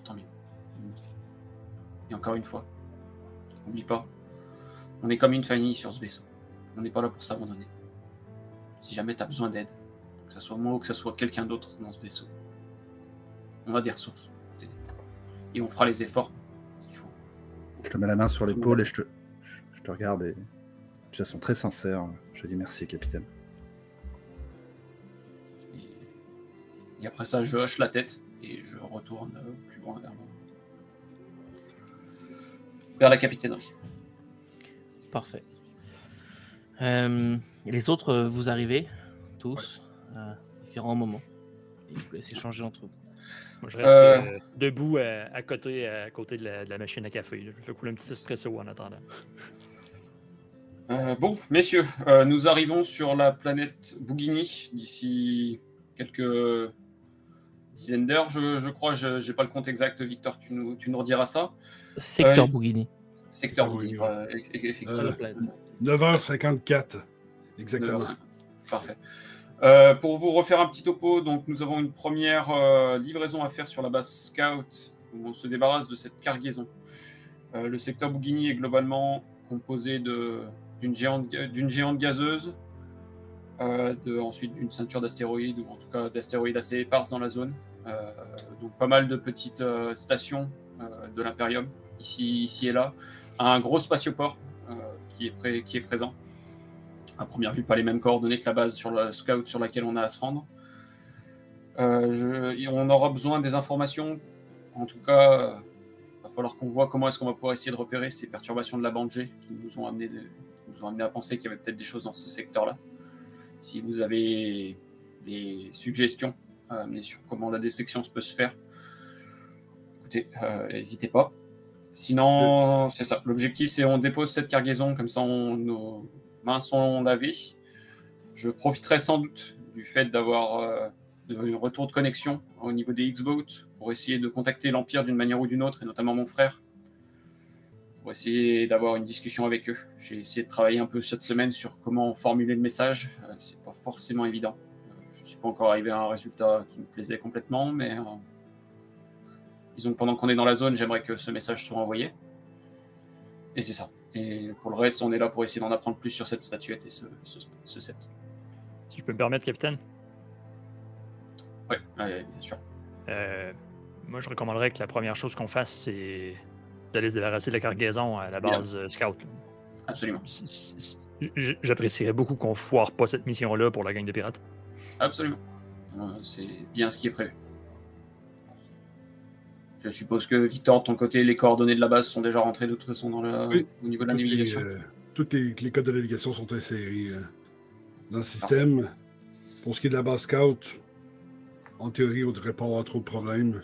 Tant mieux. Et encore une fois, n'oublie pas, on est comme une famille sur ce vaisseau. On n'est pas là pour s'abandonner. Si jamais tu as besoin d'aide, que ce soit moi ou que ce soit quelqu'un d'autre dans ce vaisseau, on a des ressources. Et on fera les efforts qu'il faut. Je te mets la main sur l'épaule et je te regarde et de façon très sincère, je te dis merci, capitaine. Et après ça, je hoche la tête et je retourne plus loin vers la capitainerie. Parfait. Les autres, vous arrivez tous à différents moments et je vous laisse échanger entre vous. Moi, je reste debout à côté de la machine à café. Là. Je fais couler un petit espresso en attendant. Bon, messieurs, nous arrivons sur la planète Bouguini d'ici quelques dizaines d'heures, je crois. Je n'ai pas le compte exact, Victor, tu nous rediras ça. Secteur Bouguini. Secteur Oui, Bouguigny, effectivement. Sur la planète. 9h54. Exactement. 9h50. Parfait. Pour vous refaire un petit topo, donc nous avons une première livraison à faire sur la base Scout, où on se débarrasse de cette cargaison. Le secteur Bouguigny est globalement composé d'une géante gazeuse, ensuite d'une ceinture d'astéroïdes, ou en tout cas d'astéroïdes assez éparses dans la zone. Donc pas mal de petites stations de l'Imperium, ici et là. Un gros spatioport qui est présent. À première vue, pas les mêmes coordonnées que la base sur le Scout sur laquelle on a à se rendre. On aura besoin des informations. En tout cas, il va falloir qu'on voit comment est-ce qu'on va pouvoir essayer de repérer ces perturbations de la bande G qui nous ont amené à penser qu'il y avait peut-être des choses dans ce secteur-là. Si vous avez des suggestions sur comment la dissection peut se faire, écoutez, n'hésitez pas. Sinon, c'est ça. L'objectif, c'est on dépose cette cargaison, comme ça nos mains sont lavées. Je profiterai sans doute du fait d'avoir un retour de connexion au niveau des X-Boat pour essayer de contacter l'Empire d'une manière ou d'une autre, et notamment mon frère, pour essayer d'avoir une discussion avec eux. J'ai essayé de travailler un peu cette semaine sur comment formuler le message. C'est pas forcément évident. Je ne suis pas encore arrivé à un résultat qui me plaisait complètement, mais disons que pendant qu'on est dans la zone, j'aimerais que ce message soit envoyé. Et c'est ça. Et pour le reste, on est là pour essayer d'en apprendre plus sur cette statuette et ce set. Si je peux me permettre, capitaine. Oui, bien sûr. Moi, je recommanderais que la première chose qu'on fasse, c'est d'aller se débarrasser de la cargaison à la base Scout. Absolument. J'apprécierais beaucoup qu'on foire pas cette mission-là pour la gang de pirates. Absolument. C'est bien ce qui est prévu. Je suppose que, Victor, de ton côté, les coordonnées de la base sont déjà rentrées de toute façon au niveau de la navigation. Tous les codes de navigation sont insérés dans le système. Parfait. Pour ce qui est de la base Scout, en théorie, on ne devrait pas avoir trop de problèmes.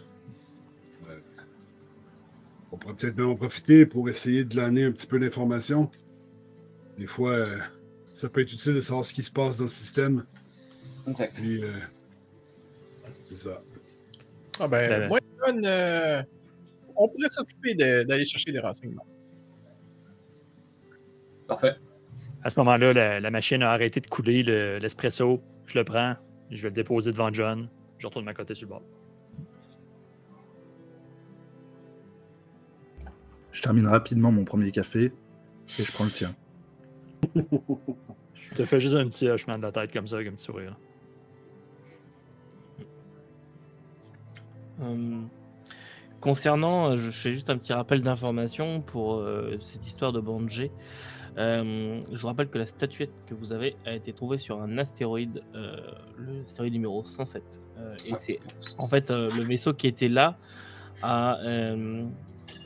On pourrait peut-être même en profiter pour essayer de glaner un petit peu d'informations. Des fois, ça peut être utile de savoir ce qui se passe dans le système. Exact. Puis, c'est ça. Ah ben, moi, John, on pourrait s'occuper d'aller chercher des renseignements. Parfait. À ce moment-là, la machine a arrêté de couler l'espresso. Je le prends, je vais le déposer devant John. Je retourne de ma côté sur le bord. Je termine rapidement mon premier café et je prends le tien. Je te fais juste un petit hochement de la tête comme ça, avec un petit sourire. Concernant, je fais juste un petit rappel d'information pour cette histoire de bande G. Je vous rappelle que la statuette que vous avez a été trouvée sur un astéroïde, l'astéroïde numéro 107. Et c'est en fait le vaisseau qui était là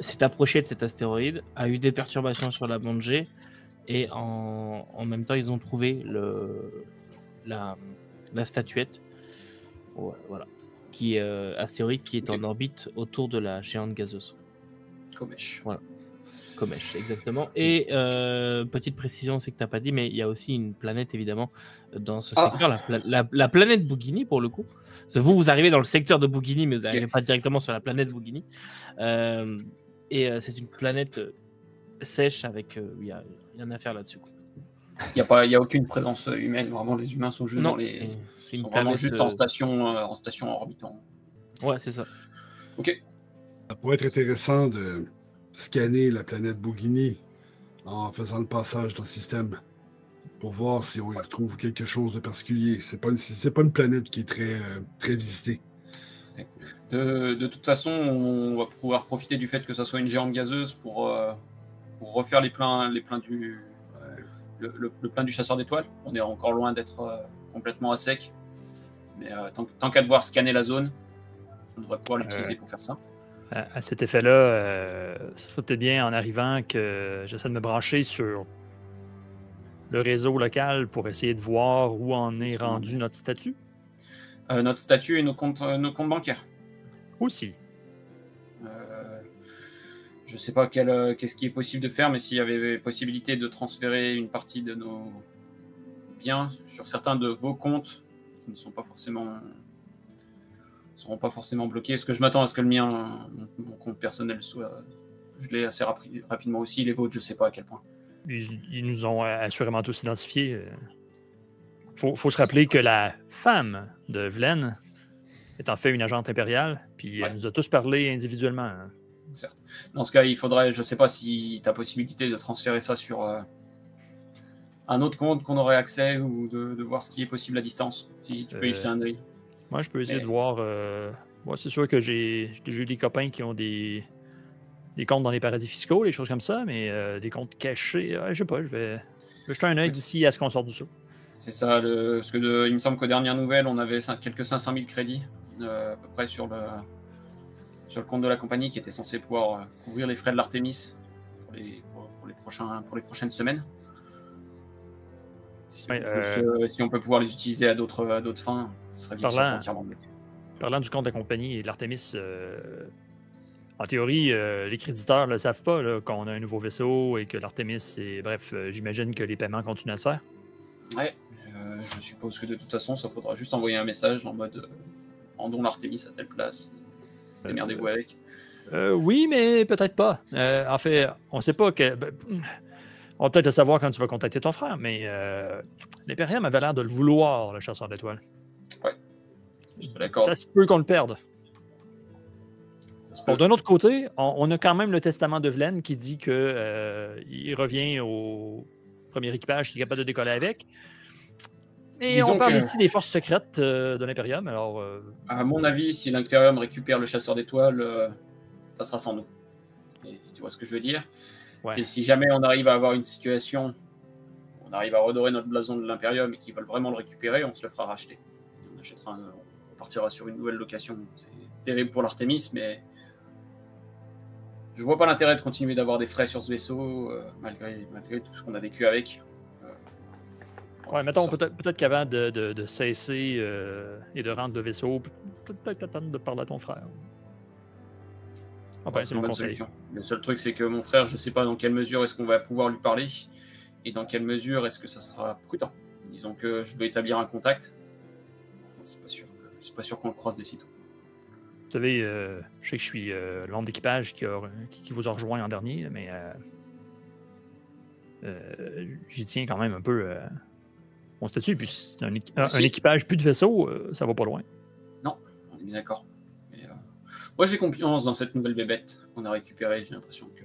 s'est approché de cet astéroïde, a eu des perturbations sur la bande G, et en même temps ils ont trouvé la statuette. Ouais, voilà. Astéroïde qui est en orbite autour de la géante gazeuse. Komesh. Voilà. Komesh, exactement. Et petite précision, c'est que tu n'as pas dit, mais il y a aussi une planète, évidemment, dans ce secteur, la planète Bouguigny, pour le coup. Vous arrivez dans le secteur de Bouguigny, mais vous n'arrivez pas directement sur la planète Bouguigny. Et c'est une planète sèche, avec il y a rien à faire là-dessus. Il n'y a aucune présence humaine, vraiment, les humains sont juste vraiment juste en station orbitant. Ouais, c'est ça. Ok. Ça pourrait être intéressant de scanner la planète Bouguigny en faisant le passage dans le système pour voir si on y trouve quelque chose de particulier. C'est pas une planète qui est très visitée. De toute façon, on va pouvoir profiter du fait que ça soit une géante gazeuse pour refaire les pleins du le plein du chasseur d'étoiles. On est encore loin d'être complètement à sec, mais tant qu'à devoir scanner la zone, on devrait pouvoir l'utiliser pour faire ça. À cet effet-là, ça serait peut-être bien en arrivant que j'essaie de me brancher sur le réseau local pour essayer de voir où en est rendu notre statut. Notre statut et nos comptes bancaires. Aussi. Je ne sais pas qu'est-ce qui est possible de faire, mais s'il y avait possibilité de transférer une partie de nos biens sur certains de vos comptes qui ne seront pas forcément bloqués, parce que je m'attends à ce que le mien, mon compte personnel, soit je l'ai assez rapidement aussi. Les vôtres, je sais pas à quel point. Ils nous ont assurément tous identifiés. Faut se rappeler que la femme de Vlen est en fait une agente impériale, puis Ouais. elle nous a tous parlé individuellement. Hein. Certes. Dans ce cas, il faudrait, je sais pas si tu as possibilité de transférer ça sur un autre compte qu'on aurait accès ou de voir ce qui est possible à distance. Si tu peux y jeter un œil. Moi, je peux essayer Mais- de voir. Moi, c'est sûr que j'ai eu des copains qui ont des comptes dans les paradis fiscaux, des choses comme ça, mais des comptes cachés, je sais pas, je vais jeter un œil d'ici à ce qu'on sorte du saut. C'est ça, parce que il me semble qu'aux dernières nouvelles, on avait quelques 500 000 crédits à peu près sur le compte de la compagnie qui était censé pouvoir couvrir les frais de l'Artemis pour les prochaines semaines. Si, si on peut pouvoir les utiliser à d'autres fins, ce serait bien sûr entièrement mieux. Parlant du compte de la compagnie et de l'Artemis, en théorie, les créditeurs ne le savent pas qu'on a un nouveau vaisseau et que l'Artemis, bref, j'imagine que les paiements continuent à se faire. Ouais, je suppose que de toute façon, ça faudra juste envoyer un message en mode rendons l'Artemis à telle place. Démerdez-vous avec. Oui, mais peut-être pas. En fait, on sait pas que. On va peut-être le savoir quand tu vas contacter ton frère, mais l'Imperium avait l'air de le vouloir, le chasseur d'étoiles. Ouais. Je suis d'accord. Ça se peut qu'on le perde. Bon, d'un autre côté, on a quand même le testament de Vlen qui dit que il revient au premier équipage qui est capable de décoller avec. Et disons on parle ici des forces secrètes de l'Imperium. Alors, à mon avis, si l'Imperium récupère le chasseur d'étoiles, ça sera sans nous. Et, tu vois ce que je veux dire? Ouais. Et si jamais on arrive à avoir une situation, on arrive à redorer notre blason de l'Imperium et qu'ils veulent vraiment le récupérer, on se le fera racheter. On partira sur une nouvelle location. C'est terrible pour l'Artemis, mais je vois pas l'intérêt de continuer d'avoir des frais sur ce vaisseau, malgré tout ce qu'on a vécu avec. Ouais, mettons, peut-être qu'avant de cesser et de rendre le vaisseau, peut-être attendre de parler à ton frère. Enfin, c'est mon conseil. Solution. Le seul truc, c'est que mon frère, je sais pas dans quelle mesure est-ce qu'on va pouvoir lui parler et dans quelle mesure est-ce que ça sera prudent. Disons que je dois établir un contact. C'est pas sûr qu'on le croise des sitôt. Vous savez, je sais que je suis l'homme d'équipage qui vous a rejoint l'an dernier, mais j'y tiens quand même un peu. On se dessus, puis c'est un équipage plus de vaisseau, ça va pas loin. Non, on est bien d'accord. Mais, moi, j'ai confiance dans cette nouvelle bébête qu'on a récupérée. J'ai l'impression que.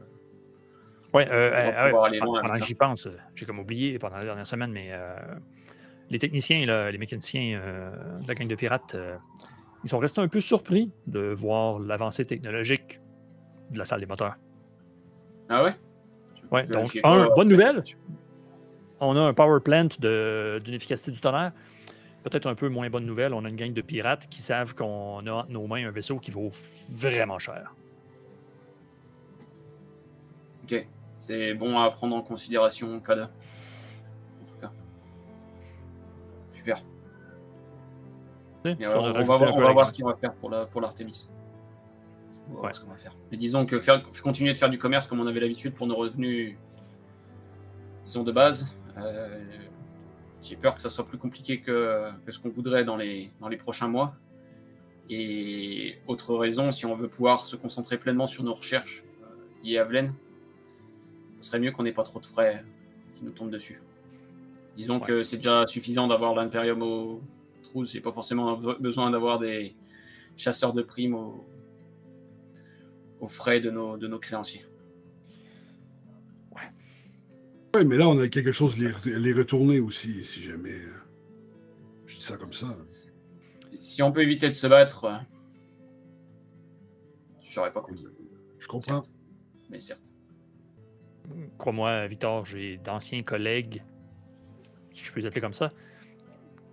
Ouais, pendant que j'y pense, j'ai comme oublié pendant la dernière semaine, mais les techniciens, là, les mécaniciens de la gang de pirates, ils sont restés un peu surpris de voir l'avancée technologique de la salle des moteurs. Ah ouais? Ouais, donc, bonne nouvelle. On a un power plant d'une efficacité du tonnerre. Peut-être un peu moins bonne nouvelle, on a une gang de pirates qui savent qu'on a entre nos mains un vaisseau qui vaut vraiment cher. Ok, c'est bon à prendre en considération, Kada. En tout cas. Super. On va voir ce qu'on va faire pour l'Artemis. On va voir ce qu'on va faire. Mais disons que continuer de faire du commerce comme on avait l'habitude pour nos revenus, disons, de base, j'ai peur que ça soit plus compliqué que ce qu'on voudrait dans les prochains mois. Et autre raison, si on veut pouvoir se concentrer pleinement sur nos recherches liées à Vlen, ce serait mieux qu'on n'ait pas trop de frais qui nous tombent dessus. Disons que c'est déjà suffisant d'avoir l'Imperium aux trousses. J'ai pas forcément besoin d'avoir des chasseurs de primes aux frais de nos créanciers. Oui, mais là, on a quelque chose à les retourner aussi, si jamais. Je dis ça comme ça. Si on peut éviter de se battre, je n'aurais pas compris. Je comprends. Certes. Mais certes. Crois-moi, Victor, j'ai d'anciens collègues, si je peux les appeler comme ça,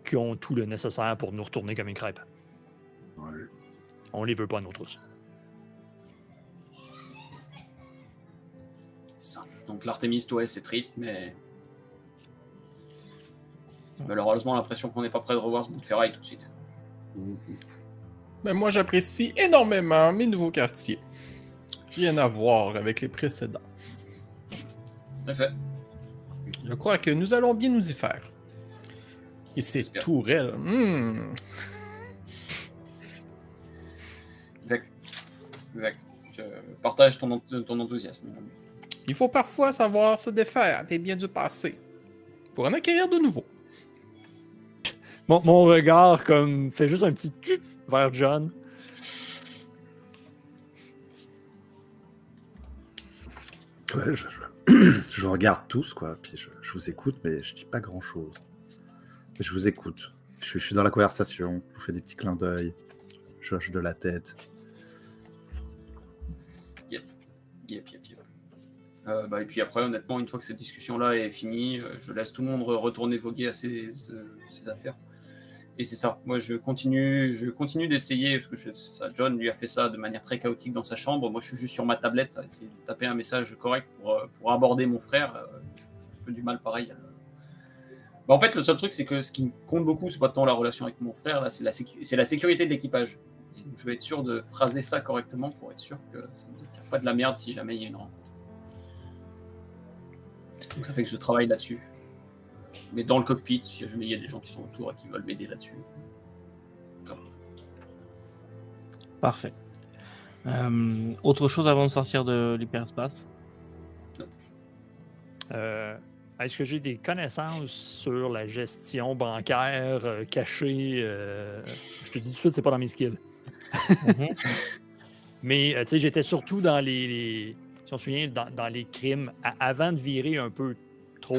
qui ont tout le nécessaire pour nous retourner comme une crêpe. Ouais. On les veut pas, nos trousses. Ça. Donc l'Artemis, ouais, c'est triste, mais malheureusement l'impression qu'on n'est pas prêt de revoir ce bout de ferraille tout de suite. Mais moi, j'apprécie énormément mes nouveaux quartiers. Rien à voir avec les précédents. En effet. Je crois que nous allons bien nous y faire. Et ces tourelles. Exact. partage ton enthousiasme. Il faut parfois savoir se défaire des biens du passé pour en acquérir de nouveaux. Mon regard comme fait juste un petit tut vers John. Ouais, je vous regarde tous, quoi. Puis je vous écoute, mais je dis pas grand-chose. Mais je vous écoute. Je suis dans la conversation. Je vous fais des petits clins d'œil. Je hoche de la tête. Yep. Et puis après, honnêtement, une fois que cette discussion-là est finie, je laisse tout le monde retourner voguer à ses affaires. Et c'est ça. Moi, je continue d'essayer, parce que John lui a fait ça de manière très chaotique dans sa chambre. Moi, je suis juste sur ma tablette à essayer de taper un message correct pour aborder mon frère. Un peu du mal, pareil. En fait, le seul truc, c'est que ce qui compte beaucoup, c'est pas tant la relation avec mon frère, là, c'est la sécurité de l'équipage. Et donc, je vais être sûr de phraser ça correctement pour être sûr que ça ne me tire pas de la merde si jamais il y a une rencontre. Donc ça fait que je travaille là-dessus. Mais dans le cockpit, si jamais il y a des gens qui sont autour et qui veulent m'aider là-dessus. Parfait. Autre chose avant de sortir de l'hyperespace? Est-ce que j'ai des connaissances sur la gestion bancaire cachée? Je te dis tout de suite, c'est pas dans mes skills. Mais tu sais, j'étais surtout dans les si on se souvient, dans les crimes, avant de virer un peu trop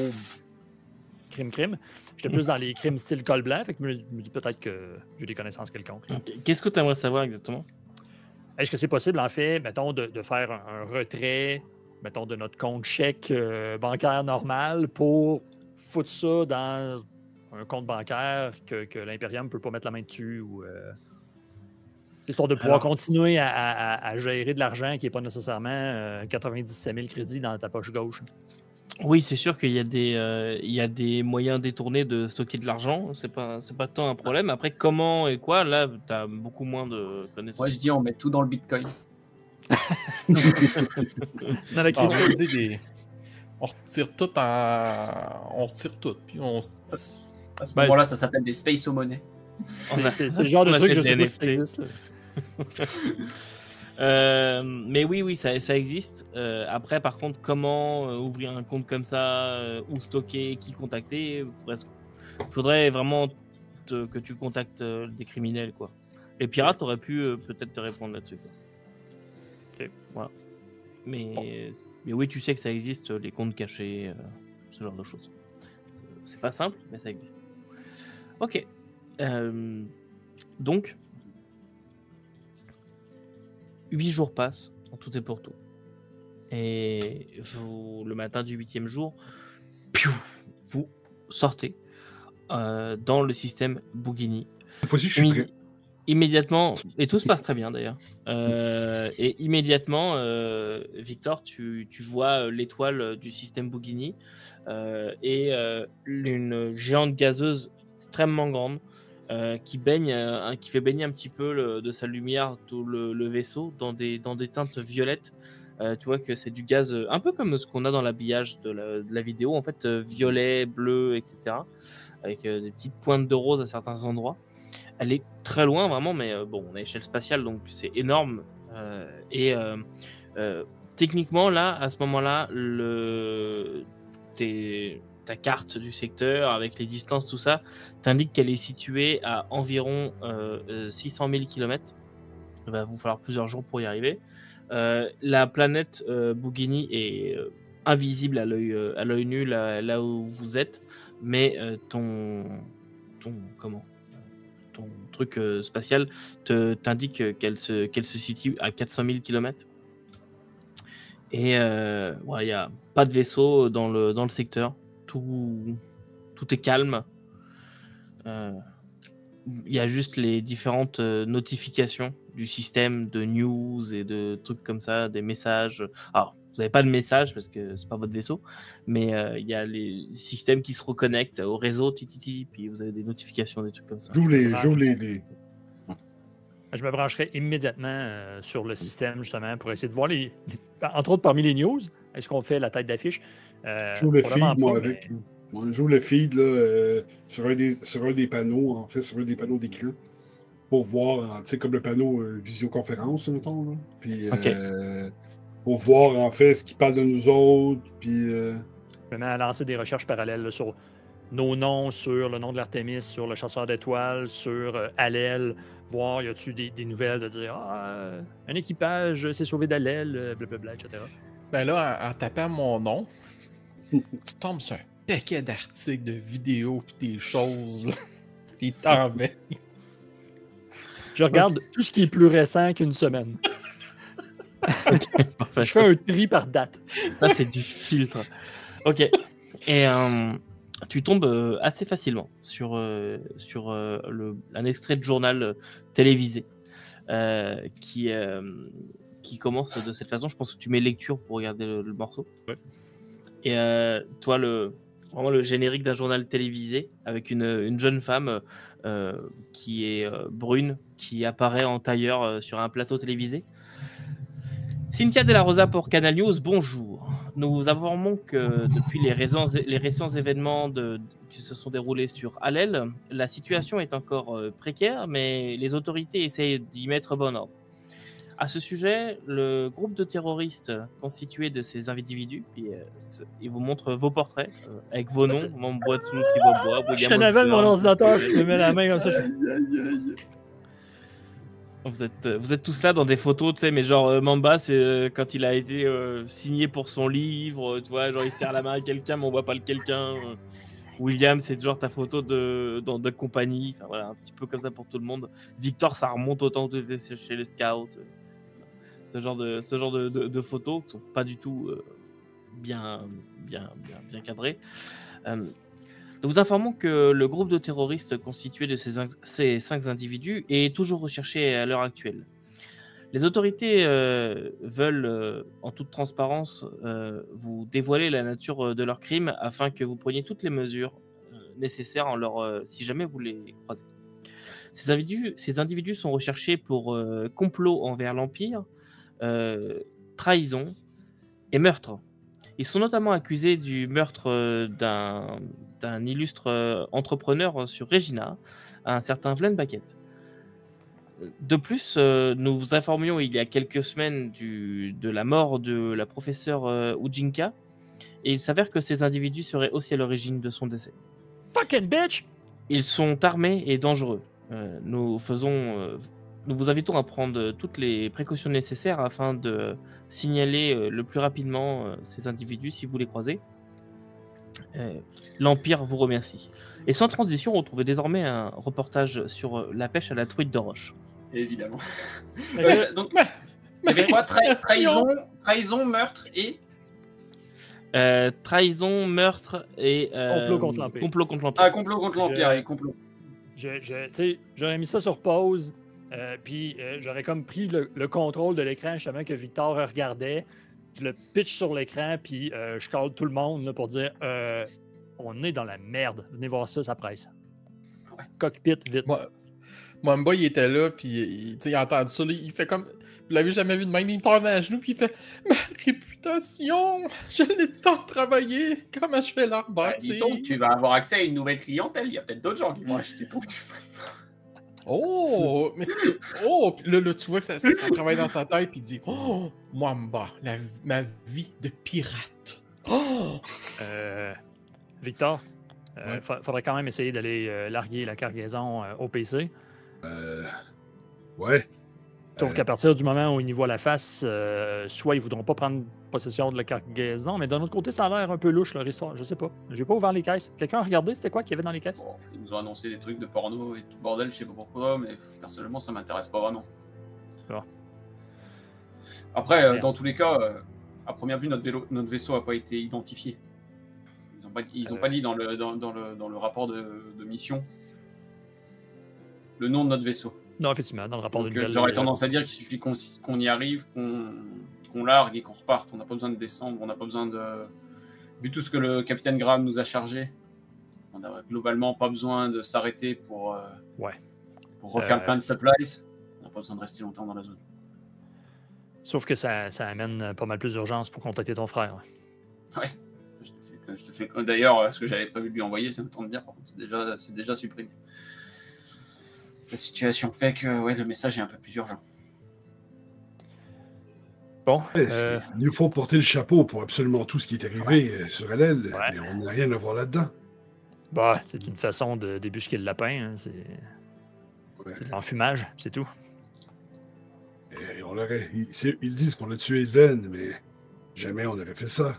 crime, j'étais plus dans les crimes style col blanc, fait que je me dis peut-être que j'ai des connaissances quelconques. Qu'est-ce que tu aimerais savoir exactement? Est-ce que c'est possible, en fait, mettons, de faire un retrait, mettons, de notre compte chèque bancaire normal pour foutre ça dans un compte bancaire que l'Imperium ne peut pas mettre la main dessus ou histoire de pouvoir continuer à gérer de l'argent qui n'est pas nécessairement 97 000 crédits dans ta poche gauche. Oui, c'est sûr qu'il y a des moyens détournés de stocker de l'argent. C'est pas tant un problème. Après, comment et quoi, là, tu as beaucoup moins de connaissances. Moi, je dis on met tout dans le Bitcoin. Dans la crypto. On retire tout on retire tout, puis on se... À ce moment-là, ça s'appelle des space aux monnaies. C'est le genre de truc, je sais pas si ça existe. Mais oui, ça existe. Après, par contre, comment ouvrir un compte comme ça, où stocker, qui contacter, faudrait vraiment que tu contactes des criminels, quoi. Les pirates auraient pu peut-être te répondre là-dessus, quoi. Ok. Voilà. Mais oui, tu sais que ça existe, les comptes cachés, ce genre de choses. C'est pas simple, mais ça existe. Ok. Donc, 8 jours passent, en tout et pour tout. Et le matin du 8e jour, vous sortez dans le système Bugini. Cette fois-ci, je suis prêt. Immédiatement, et tout se passe très bien d'ailleurs. Et immédiatement, Victor, tu vois l'étoile du système Bugini et une géante gazeuse extrêmement grande qui fait baigner un petit peu de sa lumière tout le vaisseau dans des teintes violettes. Tu vois que c'est du gaz un peu comme ce qu'on a dans l'habillage de la vidéo, en fait, violet, bleu, etc. Avec des petites pointes de rose à certains endroits. Elle est très loin vraiment, mais bon, on est à échelle spatiale, donc c'est énorme. Techniquement, là, à ce moment-là, ta carte du secteur, avec les distances, tout ça, t'indique qu'elle est située à environ 600 000 km. Il va vous falloir plusieurs jours pour y arriver. La planète Bugini est invisible à l'œil nu là où vous êtes, mais ton truc spatial t'indique qu'elle se situe à 400 000 km. Et voilà, il n'y a pas de vaisseau dans le secteur. Tout est calme. Il y a juste les différentes notifications du système de news et de trucs comme ça, des messages. Alors, vous n'avez pas de message parce que c'est pas votre vaisseau, mais il y a les systèmes qui se reconnectent au réseau, puis vous avez des notifications, des trucs comme ça. J'ouvre les... Je me brancherai immédiatement sur le système, justement, pour essayer de voir entre autres, parmi les news, est-ce qu'on fait la tête d'affiche? J'ouvre le feed, moi, avec... J'ouvre le feed là, sur un des panneaux, en fait, sur un des panneaux d'écran. pour voir, tu sais, comme le panneau visioconférence, mettons, là. Puis Ok. pour voir, en fait, ce qu'ils parlent de nous autres, puis... Je me mets à lancer des recherches parallèles là, sur nos noms, sur le nom de l'Artémis, sur le chasseur d'étoiles, sur Allel, voir y a-tu des nouvelles de dire un équipage s'est sauvé d'Allel, blablabla, etc. Ben là, en tapant mon nom, tu tombes sur un paquet d'articles, de vidéos, pis des choses, là. Pis t'en vais. Je regarde tout ce qui est plus récent qu'une semaine. Parfait. Je fais un tri par date. Ça, c'est du filtre. Ok. Et tu tombes assez facilement sur un extrait de journal télévisé qui commence de cette façon. Je pense que tu mets lecture pour regarder le morceau. Ouais. Et toi, vraiment le générique d'un journal télévisé avec une jeune femme qui est brune, qui apparaît en tailleur sur un plateau télévisé. Cynthia De La Rosa pour Canal News, bonjour. Nous informons que depuis les récents événements qui se sont déroulés sur Allel, la situation est encore précaire, mais les autorités essayent d'y mettre bon ordre. À ce sujet, le groupe de terroristes constitué de ces individus, il vous montre vos portraits avec vos noms, Mamboa Tsuluti Boboa, Je suis navel mon ordinateur, je me mets la main comme ça. Vous êtes tous là dans des photos, tu sais, mais genre Mamba, c'est quand il a été signé pour son livre, tu vois, genre il serre la main à quelqu'un, mais on voit pas le quelqu'un. William, c'est genre ta photo de compagnie, enfin, voilà, un petit peu comme ça pour tout le monde. Victor, ça remonte autant que tu étais chez les scouts. Ce genre de photos qui sont pas du tout bien cadrées. Nous vous informons que le groupe de terroristes constitué de ces 5 individus est toujours recherché à l'heure actuelle. Les autorités veulent, en toute transparence, vous dévoiler la nature de leurs crimes afin que vous preniez toutes les mesures nécessaires si jamais vous les croisez. Ces individus sont recherchés pour complot envers l'Empire, trahison et meurtre. Ils sont notamment accusés du meurtre d'un illustre entrepreneur sur Regina, un certain Vlen Baquette. De plus, nous vous informions il y a quelques semaines de la mort de la professeure Ujinka, et il s'avère que ces individus seraient aussi à l'origine de son décès. Fucking bitch! Ils sont armés et dangereux. Nous vous invitons à prendre toutes les précautions nécessaires afin de signaler le plus rapidement ces individus si vous les croisez. L'Empire vous remercie. Et sans transition, retrouvez désormais un reportage sur la pêche à la truite de roche. Évidemment. Donc, il y avait quoi trahison, meurtre et... trahison, meurtre et... Complot contre l'Empire. Complot contre l'Empire. Ah, complot contre l'Empire et complot. J'aurais mis ça sur pause, puis j'aurais comme pris le contrôle de l'écran justement que Victor regardait. Je le pitch sur l'écran, puis je call tout le monde là, pour dire on est dans la merde. Venez voir ça, ça presse. Ouais. Cockpit, vite. Mamba, il était là, puis il a entendu ça, là, il fait comme... Vous l'avez jamais vu de même, il me tombe à genoux, puis il fait « Ma réputation, je l'ai tant travaillé, comment je fais la rebâtir? » Dis donc, tu vas avoir accès à une nouvelle clientèle, il y a peut-être d'autres gens qui vont acheter ton téléphone. Oh, mais c'est... Oh, là, tu vois que ça travaille dans sa tête, puis il dit « Oh, Mamba, ma vie de pirate. » Oh! Victor, Ouais. faudrait quand même essayer d'aller larguer la cargaison au PC. Ouais. Sauf qu'à partir du moment où ils y voient la face, soit ils voudront pas prendre possession de la cargaison, mais d'un autre côté, ça a l'air un peu louche leur histoire. Je sais pas. J'ai pas ouvert les caisses. Quelqu'un a regardé c'était quoi qu'il y avait dans les caisses? Bon, ils nous ont annoncé des trucs de porno et tout le bordel, je sais pas pourquoi, mais personnellement, ça m'intéresse pas vraiment. Bon. Après, dans tous les cas, à première vue, notre vaisseau n'a pas été identifié. Ils ont pas dit dans le rapport de mission le nom de notre vaisseau. Non, effectivement, dans le rapport de Donc, nouvelles. j'aurais tendance à dire qu'il suffit qu'on y arrive, qu'on largue et qu'on reparte. On n'a pas besoin de descendre, on n'a pas besoin de... Vu tout ce que le capitaine Graham nous a chargé, on n'a globalement pas besoin de s'arrêter pour refaire plein de supplies. On n'a pas besoin de rester longtemps dans la zone. Sauf que ça amène pas mal plus d'urgence pour contacter ton frère. Ouais. Je te fais... D'ailleurs, ce que j'avais prévu de lui envoyer, c'est autant de dire, par contre, c'est déjà supprimé. La situation fait que ouais, le message est un peu plus urgent. Bon, Il nous faut porter le chapeau pour absolument tout ce qui est arrivé sur LL, Ouais. mais on n'a rien à voir là-dedans. bah, c'est une façon de débusquer le lapin. Hein. Ouais. C'est de l'enfumage, c'est tout. Et on l'aurait. Ils disent qu'on a tué Ven, mais jamais on aurait fait ça.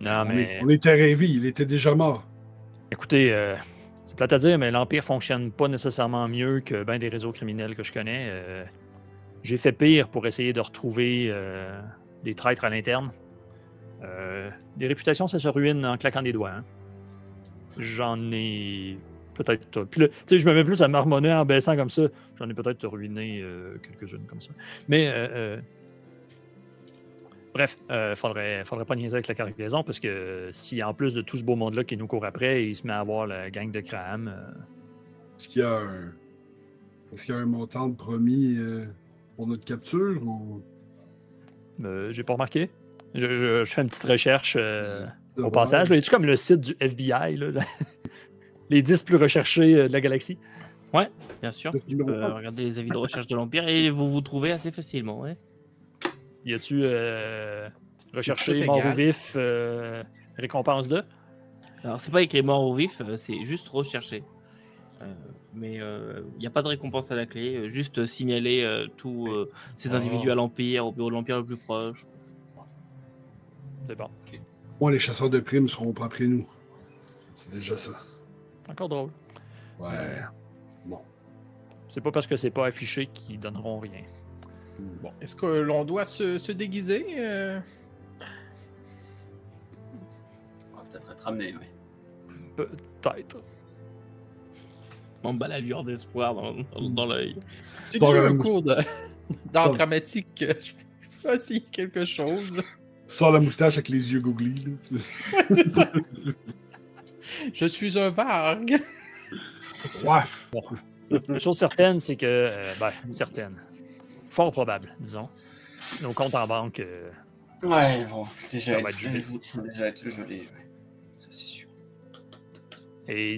Non, mais On était rêvés, il était déjà mort. écoutez, c'est plate à dire, mais l'Empire fonctionne pas nécessairement mieux que ben des réseaux criminels que je connais. J'ai fait pire pour essayer de retrouver des traîtres à l'interne. Des réputations, ça se ruine en claquant des doigts. Hein. J'en ai peut-être. Puis là, tu sais, je me mets plus à marmonner en baissant comme ça. J'en ai peut-être ruiné quelques-unes comme ça. Mais bref, faudrait pas niaiser avec la cargaison parce que si en plus de tout ce beau monde-là qui nous court après, il se met à avoir la gang de Craham. Est-ce qu'il y a un montant de promis pour notre capture ou J'ai pas remarqué. Je fais une petite recherche au bord? passage. Es-tu comme le site du FBI, là, les 10 plus recherchés de la galaxie? Ouais, bien sûr. Notre Tu numéro peux un. regarder les avis de recherche de l'Empire et vous vous trouvez assez facilement. Ouais. Y a-tu recherché tout mort égal. ou vif, récompense de? Alors, c'est pas écrit mort au vif, c'est juste recherché. Mais il n'y a pas de récompense à la clé, juste signaler tous ces individus à l'Empire, au bureau de l'Empire le plus proche. C'est bon. Moi, les chasseurs de primes seront pas après nous. C'est déjà ça. Encore drôle. Ouais. Bon. C'est pas parce que c'est pas affiché qu'ils donneront rien. Bon, est-ce que l'on doit se déguiser? On va peut-être être ramené, oui. Peut-être. On bat la lueur d'espoir dans l'œil. J'ai Bon, déjà un madame. cours d'art Bon. dramatique. Je peux essayer quelque chose. Sors la moustache avec les yeux googly. Là. C'est ça. Je suis un vargue. Ouais. La chose certaine, c'est que. Certaine. Fort probable, disons. Nos comptes en banque. Ouais, bon, Ça va être gelé. déjà être gelé, ouais. Ça c'est sûr. Et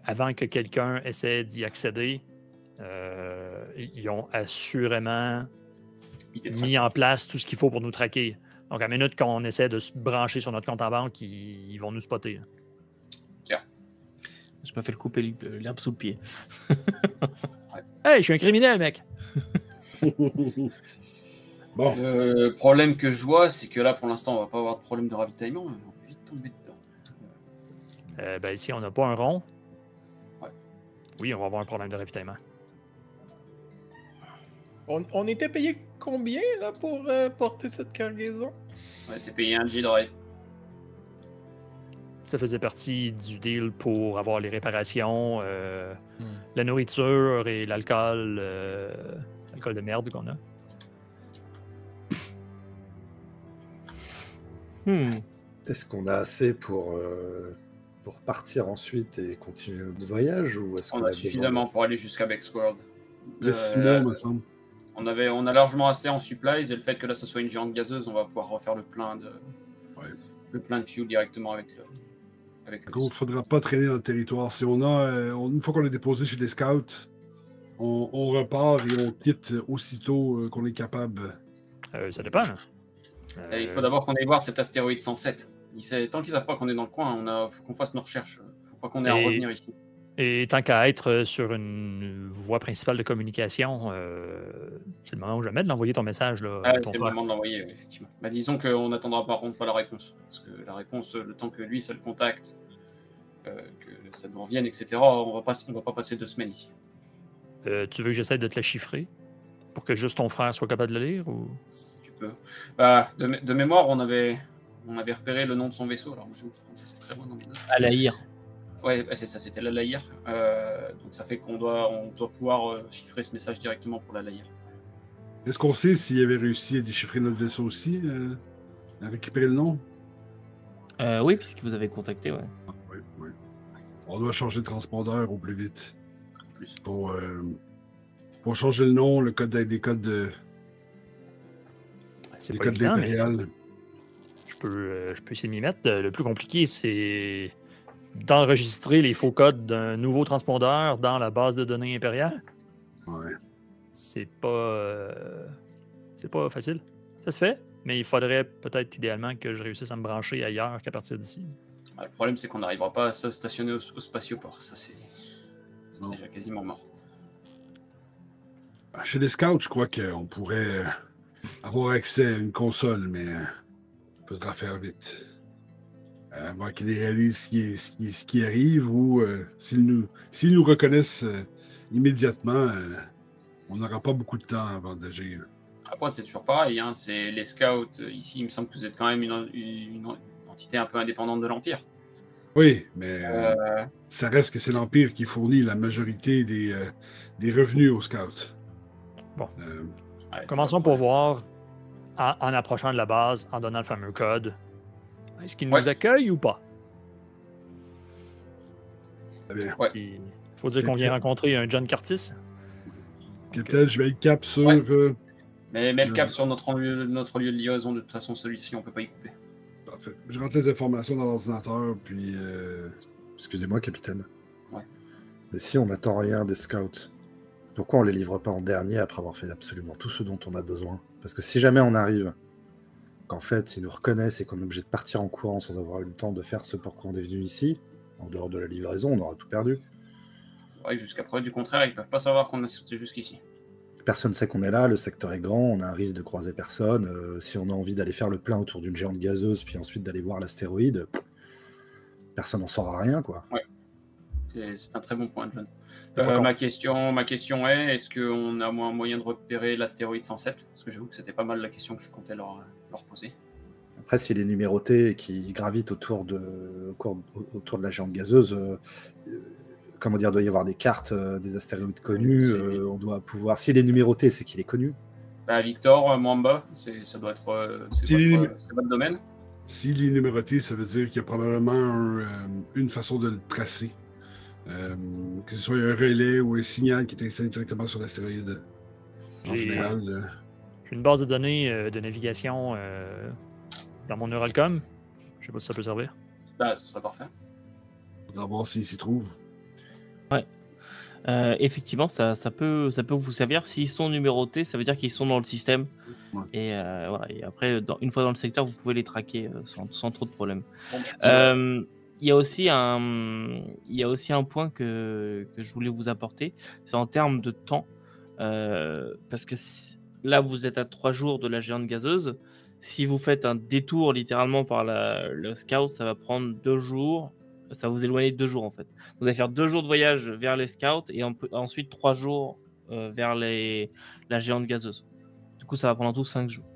avant que quelqu'un essaie d'y accéder, ils ont assurément mis en place tout ce qu'il faut pour nous traquer. Donc, à la minute qu'on essaie de se brancher sur notre compte en banque, ils vont nous spotter. Je me fais le couper l'herbe sous le pied. Hey, je suis un criminel, mec! Bon. Le problème que je vois, c'est que là, pour l'instant, on va pas avoir de problème de ravitaillement, mais on va vite tomber dedans. Ici, on n'a pas un rond. Ouais. Oui, on va avoir un problème de ravitaillement. On était payé combien là pour porter cette cargaison? On a été payé un G-Drive. Ça faisait partie du deal pour avoir les réparations, la nourriture et l'alcool. L'alcool de merde qu'on a. Est-ce qu'on a assez pour partir ensuite et continuer notre voyage ou est-ce qu'on On a suffisamment pour aller jusqu'à Bexworld. Les 6 mois, me semble. On a largement assez en supplies et le fait que là, ce soit une géante gazeuse, on va pouvoir refaire le plein de fuel directement avec le. Il ne faudra pas traîner dans le territoire. Si une fois qu'on est déposé chez les scouts, on repart et on quitte aussitôt qu'on est capable. Ça dépend. Là. Il faut d'abord qu'on aille voir cet astéroïde 107. Tant qu'ils savent pas qu'on est dans le coin, faut qu'on fasse nos recherches. Faut pas qu'on ait à revenir ici. Et tant qu'à être sur une voie principale de communication, c'est le moment ou jamais de l'envoyer ton message. Là, C'est le moment de l'envoyer, effectivement. Disons qu'on n'attendra par contre pas la réponse. Parce que la réponse, le temps que lui, ça le contacte, que ça nous revienne, etc., on va pas passer 2 semaines ici. Tu veux que j'essaie de te la chiffrer pour que juste ton frère soit capable de le lire ou... Si tu peux. De mémoire, on avait repéré le nom de son vaisseau. Alors, j'ai oublié, ça c'est très loin dans mes notes. Alaïr. Ouais, c'est ça, c'était la Laïr. Donc ça fait qu'on doit pouvoir chiffrer ce message directement pour la Laïr. Est-ce qu'on sait s'il avait réussi à déchiffrer notre vaisseau aussi, à récupérer le nom? Oui, puisque vous avez contacté, ouais. Oui. On doit changer de transpondeur au plus vite. Plus. Pour changer le nom, le code des codes de. C'est Les pas codes évident, mais impériales. je peux essayer de m'y mettre. Le plus compliqué, c'est d'enregistrer les faux codes d'un nouveau transpondeur dans la base de données impériale. Ouais. C'est pas facile. Ça se fait, mais il faudrait peut-être idéalement que je réussisse à me brancher ailleurs qu'à partir d'ici. Le problème, c'est qu'on n'arrivera pas à se stationner au spatioport. Ça, c'est Non. déjà quasiment mort. Chez les scouts, je crois qu'on pourrait avoir accès à une console, mais il faudra faire vite. Avant qu'ils réalisent ce qui arrive ou s'ils nous reconnaissent immédiatement, on n'aura pas beaucoup de temps avant d'agir. Après, c'est toujours pareil. Hein, c'est les scouts. Ici, il me semble que vous êtes quand même une entité un peu indépendante de l'Empire. Oui, mais ça reste que c'est l'Empire qui fournit la majorité des revenus aux scouts. Bon. Ouais, Commençons pour voir, en approchant de la base, en donnant le fameux code. Est-ce qu'ils Ouais. nous accueillent ou pas? Très bien. Ouais. Il faut dire qu'on vient rencontrer un John Curtis. Capitaine, je mets le cap sur... Ouais. Mais mets le cap sur notre lieu de liaison. De toute façon, celui-ci, on peut pas y couper. Parfait. Je rentre les informations dans l'ordinateur, puis... Excusez-moi, capitaine. Ouais. Mais si on n'attend rien des scouts, pourquoi on les livre pas en dernier après avoir fait absolument tout ce dont on a besoin? Parce que si jamais on arrive, qu'en fait, ils nous reconnaissent et qu'on est obligé de partir en courant sans avoir eu le temps de faire ce pourquoi on est venu ici, en dehors de la livraison, on aura tout perdu. C'est vrai que jusqu'à preuve du contraire, ils peuvent pas savoir qu'on a sauté jusqu'ici. Personne sait qu'on est là, le secteur est grand, on a un risque de croiser personne. Si on a envie d'aller faire le plein autour d'une géante gazeuse, puis ensuite d'aller voir l'astéroïde, personne n'en saura rien, quoi. C'est un très bon point, John. D'accord. Ma question est, est-ce qu'on a un moyen de repérer l'astéroïde 107? Parce que j'avoue que c'était pas mal la question que je comptais leur poser. Après, s'il est numéroté et qu'il gravite autour de la géante gazeuse, comment dire, doit y avoir des cartes des astéroïdes connus. On doit pouvoir. S'il est numéroté, c'est qu'il est connu. Bah, Victor, Mwamba, ça doit être c'est votre domaine. S'il est numéroté, ça veut dire qu'il y a probablement une façon de le tracer. Que ce soit un relais ou un signal qui est installé directement sur l'astéroïde. En général. J'ai une base de données de navigation dans mon Neuralcom. Je sais pas si ça peut servir. Bah, ce serait parfait. On va voir s'il s'y trouve. Effectivement, ça peut vous servir. S'ils sont numérotés, ça veut dire qu'ils sont dans le système. Ouais. Et, voilà. Et après, une fois dans le secteur, vous pouvez les traquer sans trop de problème. Bon, Il y a aussi un point que je voulais vous apporter, c'est en termes de temps. Parce que là, vous êtes à 3 jours de la géante gazeuse. Si vous faites un détour littéralement par le scout, ça va prendre 2 jours. Ça va vous éloigner de 2 jours en fait. Vous allez faire 2 jours de voyage vers les scouts et ensuite 3 jours vers la géante gazeuse. Du coup, ça va prendre en tout 5 jours.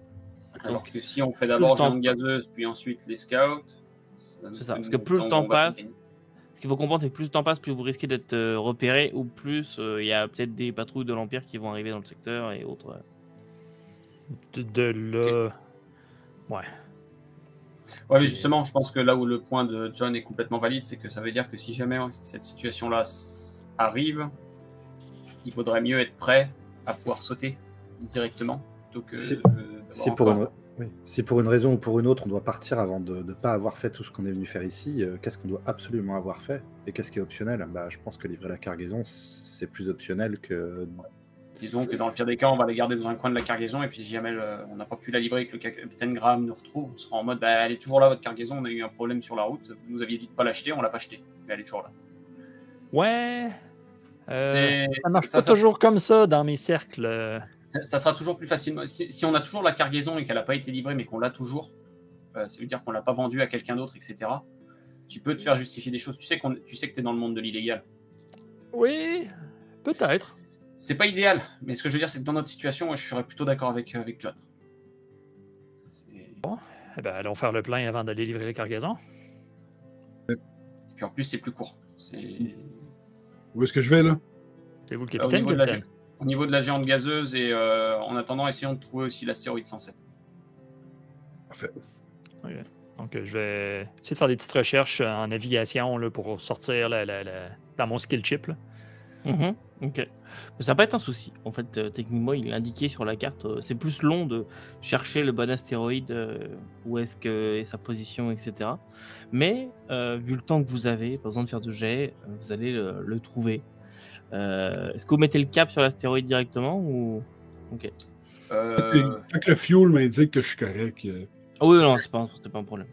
alors que si on fait d'abord le temps- géante gazeuse, puis ensuite les scouts... C'est ça, parce que plus le temps passe, ce qu'il faut comprendre, c'est que plus le temps passe, plus vous risquez d'être repéré, ou plus il y a peut-être des patrouilles de l'Empire qui vont arriver dans le secteur et autres. De là. Ouais. Ouais, mais justement, je pense que là où le point de John est complètement valide, c'est que ça veut dire que si jamais cette situation-là arrive, il vaudrait mieux être prêt à pouvoir sauter directement plutôt que Si pour une raison ou pour une autre, on doit partir avant de ne pas avoir fait tout ce qu'on est venu faire ici, qu'est-ce qu'on doit absolument avoir fait? Et qu'est-ce qui est optionnel? Je pense que livrer la cargaison, c'est plus optionnel que... Disons que dans le pire des cas, on va les garder dans un coin de la cargaison, et puis si jamais on n'a pas pu la livrer et que le capitaine Graham nous retrouve, on sera en mode, elle est toujours là votre cargaison, on a eu un problème sur la route, vous nous aviez dit de pas l'acheter, on l'a pas acheté, mais elle est toujours là. Ouais. C'est- Ça marche ça- pas ça- toujours comme ça dans mes cercles. Ça sera toujours plus facilement. Si on a toujours la cargaison et qu'elle n'a pas été livrée, mais qu'on l'a toujours, ça veut dire qu'on l'a pas vendue à quelqu'un d'autre, etc. Tu peux te faire justifier des choses. Tu sais que tu es dans le monde de l'illégal. Oui, peut-être. C'est pas idéal, mais ce que je veux dire, c'est que dans notre situation, moi, je serais plutôt d'accord avec John. Eh ben, allons faire le plein avant d'aller livrer les cargaisons. Et puis en plus, c'est plus court. Où est-ce que je vais, là? C'est vous le Au capitaine, niveau de la capitaine. Au niveau de la géante gazeuse, et en attendant, essayons de trouver aussi l'astéroïde 107. Parfait. Donc, je vais essayer de faire des petites recherches en navigation là, pour sortir dans mon skill chip. Là. Ok. Mais ça va pas être un souci. En fait, techniquement, il est indiqué sur la carte. C'est plus long de chercher le bon astéroïde, où est-ce que est sa position, etc. Mais vu le temps que vous avez, pas besoin de faire de jet, vous allez le trouver. Est-ce que vous mettez le cap sur l'astéroïde directement ou... Ok. Fait que le fuel m'indique que je suis correct. Ah oui, non, c'est pas un problème.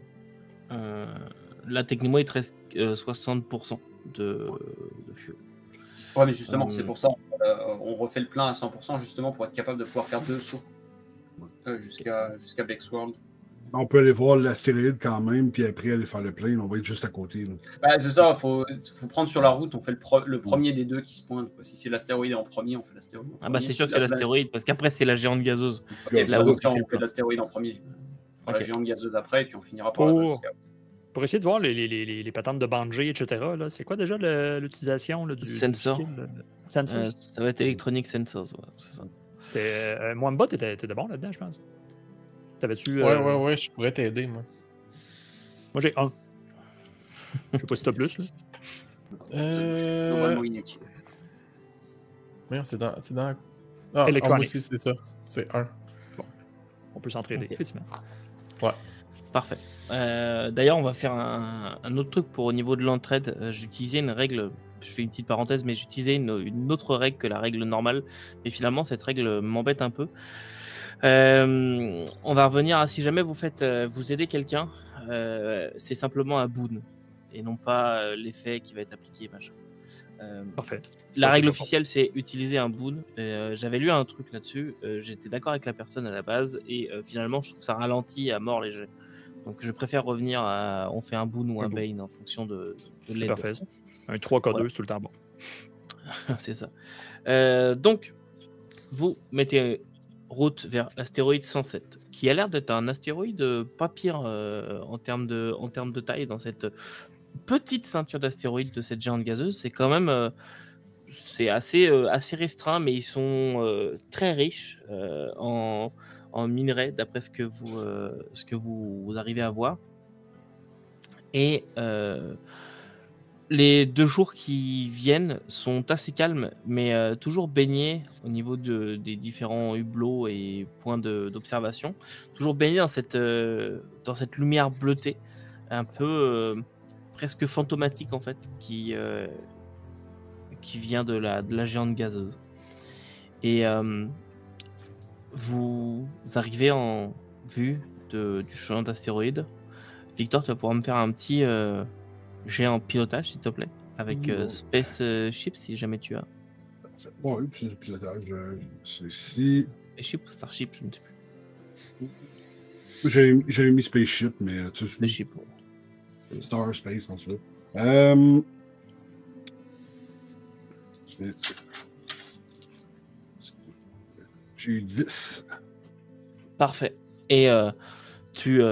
Là, techniquement, il te reste 60% de fuel. Ouais, mais justement, c'est pour ça on refait le plein à 100% justement pour être capable de pouvoir faire 2 sauts jusqu'à Blacksworld. On peut aller voir l'astéroïde quand même, puis après aller faire le plein. On va être juste à côté. Là. Bah, c'est ça, faut prendre sur la route, on fait le premier des deux qui se pointe. Quoi. Si c'est l'astéroïde en premier, on fait l'astéroïde en premier. Ah bah c'est sûr que c'est l'astéroïde, parce qu'après c'est la géante gazeuse. Ok, Là, dans où ce cas, tu fais on fait l'astéroïde en premier. On fera Ok. la géante gazeuse après, et puis on finira par la base. Pour essayer de voir les patentes de Bungie, etc., là, c'est quoi déjà l'utilisation là, du Sensor. skill, Sensors? Ça va être Electronic Sensors, ouais, c'est ça. Mwamba, t'étais bon là-dedans, je pense. T'avais-tu... Ouais, je pourrais t'aider, moi. Moi, j'ai 1. Je sais pas si t'as plus, là. Normalement inutile. Merde, c'est dans... Ah, moi Electronics. aussi, c'est ça. C'est 1. On peut s'entraider, Ok. effectivement. Ouais. Parfait. D'ailleurs, on va faire un autre truc pour au niveau de l'entraide. J'utilisais une règle, je fais une petite parenthèse, mais j'utilisais une autre règle que la règle normale. Mais finalement, cette règle m'embête un peu. On va revenir à si jamais vous aidez quelqu'un, c'est simplement un boon et non pas l'effet qui va être appliqué. Machin. Parfait. La Ok, règle d'accord. officielle, c'est utiliser un boon. J'avais lu un truc là-dessus. J'étais d'accord avec la personne à la base et finalement, je trouve que ça ralentit à mort les jets. Donc, je préfère revenir à on fait un boon ou un bane en fonction de C'est l'aide. parfait, ça. Un 3K2, Voilà. c'est tout le temps bon. C'est ça. Donc, vous mettez route vers l'astéroïde 107, qui a l'air d'être un astéroïde pas pire en termes de taille dans cette petite ceinture d'astéroïdes de cette géante gazeuse. C'est quand même c'est assez restreint, mais ils sont très riches en minerais, d'après ce que vous arrivez à voir. Et les 2 jours qui viennent sont assez calmes, mais toujours baignés au niveau des différents hublots et points d'observation. Toujours baignés dans cette lumière bleutée, un peu presque fantomatique en fait, qui vient de la géante gazeuse. Et vous arrivez en vue du chemin d'astéroïde. Victor, tu vas pouvoir me faire un petit jet en pilotage, s'il te plaît, avec Space Ship, si jamais tu as. Bon, oui, puis le pilotage, c'est ici. Spaceship ou Starship, je ne sais plus. J'ai mis Spaceship, mais tu sais, Spaceship. Star Space, en fait. J'ai eu 10. Parfait. Et tu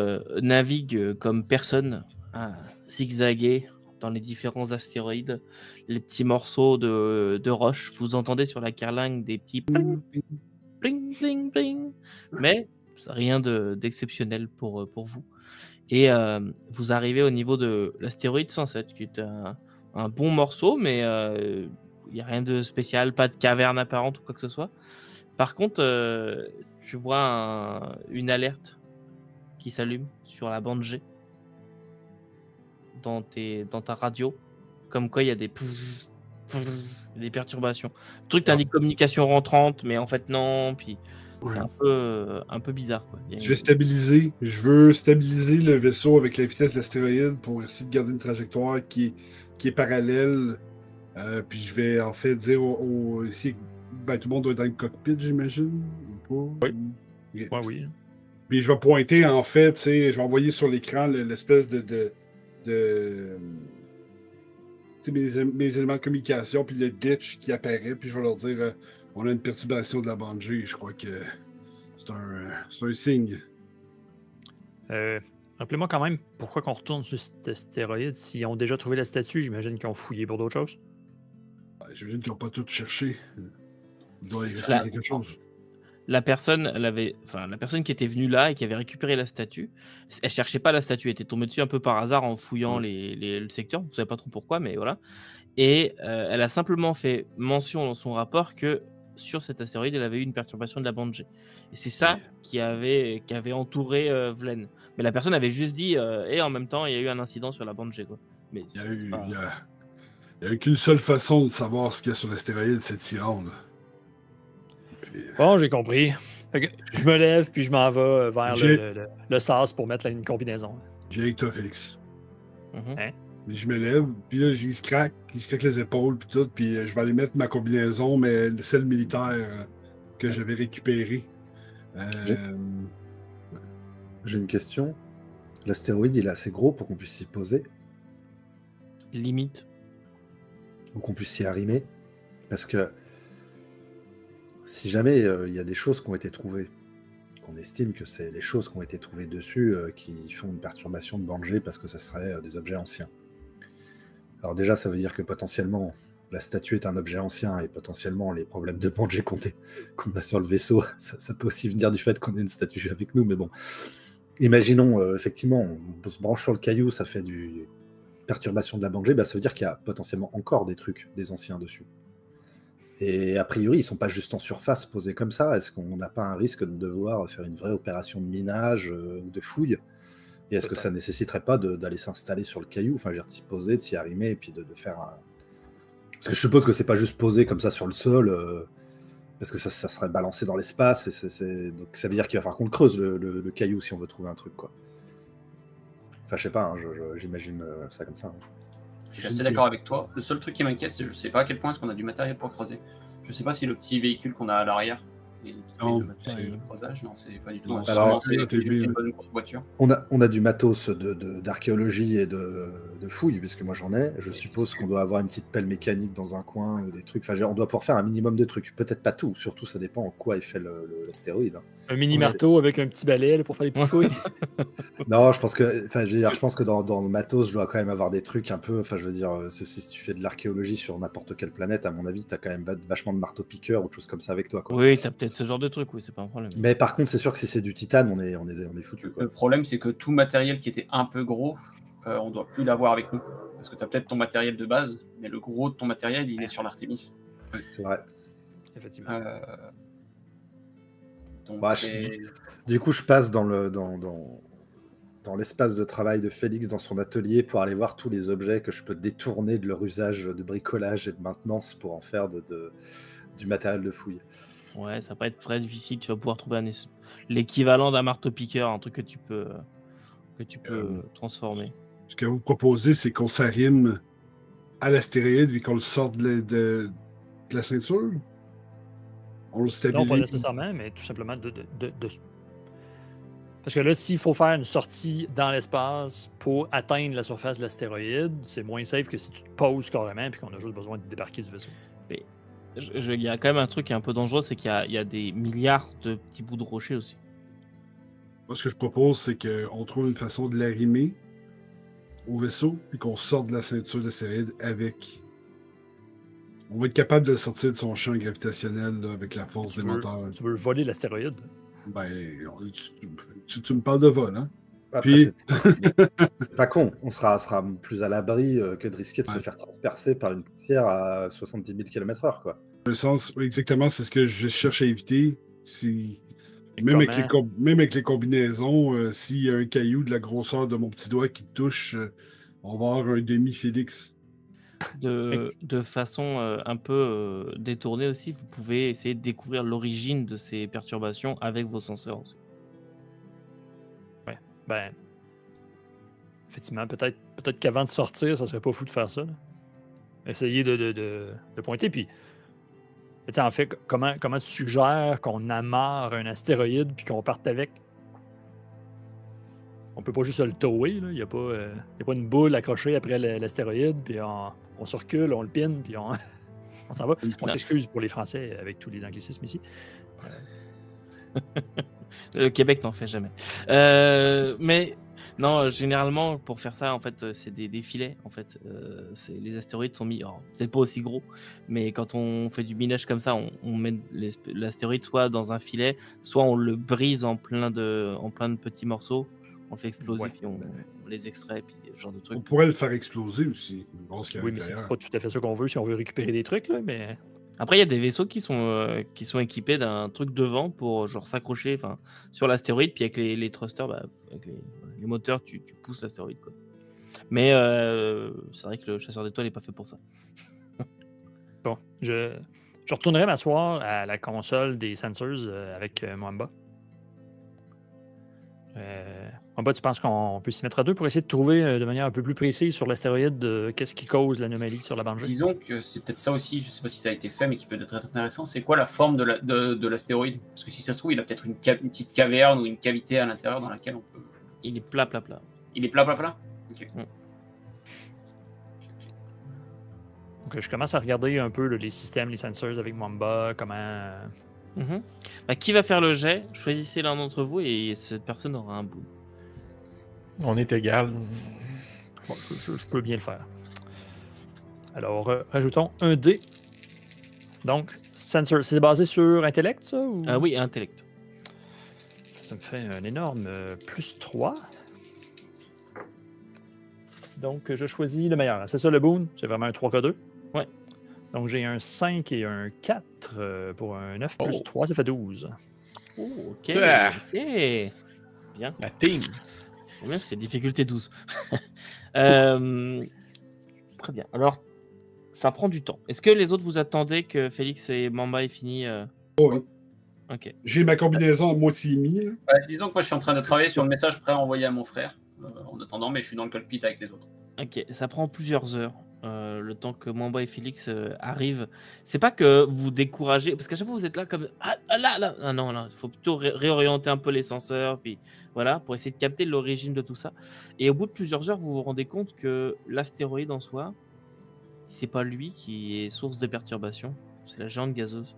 navigues comme personne à zigzaguer dans les différents astéroïdes, les petits morceaux de roche. Vous entendez sur la carlingue des petits pling, pling, pling, pling. Mais rien d'exceptionnel pour vous. Et vous arrivez au niveau de l'astéroïde 107, qui est un bon morceau, mais il n'y a rien de spécial, pas de caverne apparente ou quoi que ce soit. Par contre, tu vois une alerte qui s'allume sur la bande G dans ta radio, comme quoi il y a des perturbations. Le truc t'indique communication rentrante, mais en fait non, puis c'est un peu bizarre, quoi. Je veux stabiliser le vaisseau avec la vitesse de l'astéroïde pour essayer de garder une trajectoire qui est parallèle. Puis je vais en fait dire ici, ben, tout le monde doit être dans le cockpit, j'imagine. Ou pas? Oui. Ouais, oui. Puis je vais pointer, en fait, je vais envoyer sur l'écran l'espèce de mes éléments de communication, puis le ditch qui apparaît, puis je vais leur dire on a une perturbation de la bande G. Je crois que c'est un signe. Rappelez-moi quand même pourquoi qu'on retourne sur cet astéroïde. S'ils ont déjà trouvé la statue, j'imagine qu'ils ont fouillé pour d'autres choses. J'imagine qu'ils n'ont pas tout cherché. Il doit y rester quelque chose. la personne qui était venue là et qui avait récupéré la statue, elle cherchait pas la statue, elle était tombée dessus un peu par hasard en fouillant le secteur, vous savez pas trop pourquoi, mais voilà. Et elle a simplement fait mention dans son rapport que sur cet astéroïde, elle avait eu une perturbation de la bande G. Et c'est ça qui avait entouré Vlen. Mais la personne avait juste dit, et en même temps, il y a eu un incident sur la bande G, quoi. Mais Il y a eu qu'une seule façon de savoir ce qu'il y a sur l'astéroïde, c'est de s'y rendre. Puis, Bon, j'ai compris. Fait que je me lève, puis je m'en vais vers le sas pour mettre une combinaison. j'ai avec toi, Félix. Mhm. Puis je me lève, puis là, il se craque les épaules, puis tout, puis je vais aller mettre ma combinaison, mais celle militaire que j'avais récupérée. J'ai une question. L'astéroïde, il est assez gros pour qu'on puisse s'y poser, Limite. ou qu'on puisse s'y arrimer. Parce que si jamais il y a des choses qui ont été trouvées, qu'on estime que c'est les choses qui ont été trouvées dessus qui font une perturbation de bande G parce que ça serait des objets anciens. Alors déjà, ça veut dire que potentiellement, la statue est un objet ancien et potentiellement les problèmes de bande G qu'on a sur le vaisseau, ça peut aussi venir du fait qu'on ait une statue avec nous, mais bon. Imaginons, effectivement, on se branche sur le caillou, ça fait du perturbation de la bande G, bah, ça veut dire qu'il y a potentiellement encore des trucs, des anciens dessus. Et a priori, ils sont pas juste en surface posés comme ça. Est-ce qu'on n'a pas un risque de devoir faire une vraie opération de minage ou de fouille? Et est-ce que ça nécessiterait pas d'aller s'installer sur le caillou, enfin, je veux dire, de s'y poser, de s'y arrimer, et puis de faire un... Parce que je suppose que c'est pas juste posé comme ça sur le sol, parce que ça serait balancé dans l'espace, donc ça veut dire qu'il va falloir qu'on le creuse, le caillou, si on veut trouver un truc, quoi. Enfin, je sais pas, hein, j'imagine ça comme ça. Hein. Je suis assez d'accord avec toi. Le seul truc qui m'inquiète, c'est que je sais pas à quel point est-ce qu'on a du matériel pour creuser. Je sais pas si le petit véhicule qu'on a à l'arrière est Non, équipé de matériel de creusage. Non, c'est pas du tout. Non, alors, c'est juste une bonne voiture. On a du matos d'archéologie et de fouilles, puisque moi j'en ai. Je suppose qu'on doit avoir une petite pelle mécanique dans un coin ou des trucs. Enfin, on doit pouvoir faire un minimum de trucs. Peut-être pas tout, surtout ça dépend en quoi il fait l'astéroïde. Hein. Un mini marteau avec un petit balai là, pour faire les petites fouilles. Non, je pense que dans le matos, je dois quand même avoir des trucs un peu. Enfin, je veux dire, si tu fais de l'archéologie sur n'importe quelle planète, à mon avis, t'as quand même vachement de marteau-piqueur ou de choses comme ça avec toi, quoi. Oui, t'as peut-être ce genre de truc, oui, c'est pas un problème. Mais par contre, c'est sûr que si c'est du titane, on est foutu, quoi. Le problème, c'est que tout matériel qui était un peu gros, on doit plus l'avoir avec nous. Parce que tu as peut-être ton matériel de base, mais le gros de ton matériel, il est sur l'Artemis. C'est vrai. Effectivement. Donc Bah, c'est... Du coup, je passe dans l'espace de travail de Félix, dans son atelier, pour aller voir tous les objets que je peux détourner de leur usage de bricolage et de maintenance pour en faire du matériel de fouille. Ouais, ça va pas être très difficile. Tu vas pouvoir trouver l'équivalent d'un marteau-piqueur, un truc que tu peux transformer. Ce que vous proposez, c'est qu'on s'arrime à l'astéroïde et qu'on le sorte de la ceinture? On le stabilise? Non, pas nécessairement, mais tout simplement de... Parce que là, s'il faut faire une sortie dans l'espace pour atteindre la surface de l'astéroïde, c'est moins safe que si tu te poses carrément et qu'on a juste besoin de débarquer du vaisseau. Mais il y a quand même un truc qui est un peu dangereux, c'est qu'il y a des milliards de petits bouts de rochers aussi. Moi, ce que je propose, c'est qu'on trouve une façon de l'arrimer au vaisseau et qu'on sorte de la ceinture d'astéroïde avec... On va être capable de le sortir de son champ gravitationnel là, avec la force des moteurs. Tu veux voler l'astéroïde? Ben, tu me parles de vol, hein? Après, Puis... c'est pas con. On sera plus à l'abri que de risquer de se faire transpercer par une poussière à 70 000 km/h, quoi. Dans le sens, oui, exactement, c'est ce que je cherche à éviter. Même avec les combinaisons, s'il y a un caillou de la grosseur de mon petit doigt qui touche, on va avoir un demi-Félix. De façon un peu détournée aussi, vous pouvez essayer de découvrir l'origine de ces perturbations avec vos senseurs aussi. Ouais, ben... Effectivement, peut-être qu'avant de sortir, ça serait pas fou de faire ça. Là. Essayer de pointer, puis... En fait, comment tu suggères qu'on amarre un astéroïde puis qu'on parte avec? On peut pas juste le tower, là. Il n'y a pas une boule accrochée après l'astéroïde, puis on se recule, on le pine, puis on s'en va. On s'excuse pour les Français avec tous les anglicismes ici. Le Québec n'en fait jamais. Mais Non, généralement, pour faire ça, en fait, c'est des filets. En fait, les astéroïdes sont mis, alors, peut-être pas aussi gros, mais quand on fait du minage comme ça, on met l'astéroïde soit dans un filet, soit on le brise en plein de petits morceaux, on le fait exploser, Ouais. puis on les extrait, puis ce genre de On trucs. pourrait le faire exploser aussi. Bon, ce qu'il y a à Oui, mais c'est l'intérieur. pas tout à fait ça qu'on veut si on veut récupérer des trucs, là, mais... Après, il y a des vaisseaux qui sont équipés d'un truc devant pour genre s'accrocher sur l'astéroïde, puis avec les thrusters, avec les moteurs, tu pousses l'astéroïde, quoi. Mais c'est vrai que le chasseur d'étoiles n'est pas fait pour ça. Bon, je retournerai m'asseoir à la console des sensors avec Mwamba. Mwamba, tu penses qu'on peut s'y mettre à deux pour essayer de trouver de manière un peu plus précise sur l'astéroïde qu'est-ce qui cause l'anomalie sur la bande G? Disons que c'est peut-être ça aussi, je ne sais pas si ça a été fait, mais qui peut être intéressant. C'est quoi la forme de l'astéroïde? Parce que si ça se trouve, il a peut-être une petite caverne ou une cavité à l'intérieur dans laquelle on peut. Il est plat. Il est plat. Ok. Donc, je commence à regarder un peu les systèmes, les sensors avec Mwamba, comment... Mhm. Qui va faire le jet? Choisissez l'un d'entre vous et cette personne aura un bout. On est égal. Bon, je peux bien le faire. Alors, rajoutons un dé. Donc, sensor, c'est basé sur intellect, ça? Ou... Oui, intellect. Ça me fait un énorme plus 3. Donc, je choisis le meilleur. C'est ça le boon? C'est vraiment un 3K2? Ouais. Donc, j'ai un 5 et un 4 pour un 9 plus 3, ça fait 12. Oh, ok. Ah. Ok. Bien. La team. Bien, c'est difficulté 12. Très bien. Alors, ça prend du temps. Est-ce que les autres vous attendez que Félix et Mamba aient fini Oh, oui. Ok. J'ai ma combinaison à moitié mis. là. Disons que moi je suis en train de travailler sur le message prêt à envoyer à mon frère en attendant, mais je suis dans le cockpit avec les autres. Ok, ça prend plusieurs heures. Le temps que Mamba et Félix arrivent. C'est pas que vous découragez, parce qu'à chaque fois vous êtes là comme là. Ah non, il faut plutôt réorienter un peu les senseurs, puis voilà, pour essayer de capter l'origine de tout ça. Et au bout de plusieurs heures, vous vous rendez compte que l'astéroïde en soi, c'est pas lui qui est source de perturbation, c'est la géante gazeuse.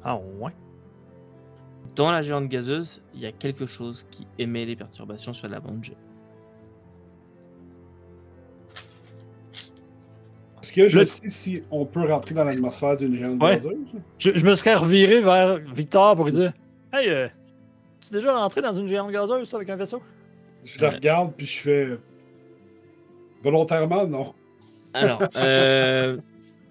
Ah ouais? Dans la géante gazeuse, il y a quelque chose qui émet des perturbations sur la bande G. Est-ce que je sais si on peut rentrer dans l'atmosphère d'une géante Ouais. gazeuse? Je me serais reviré vers Victor pour lui dire Hey, tu es déjà rentré dans une géante gazeuse, toi, avec un vaisseau? Je la regarde puis je fais. Volontairement, non. Alors,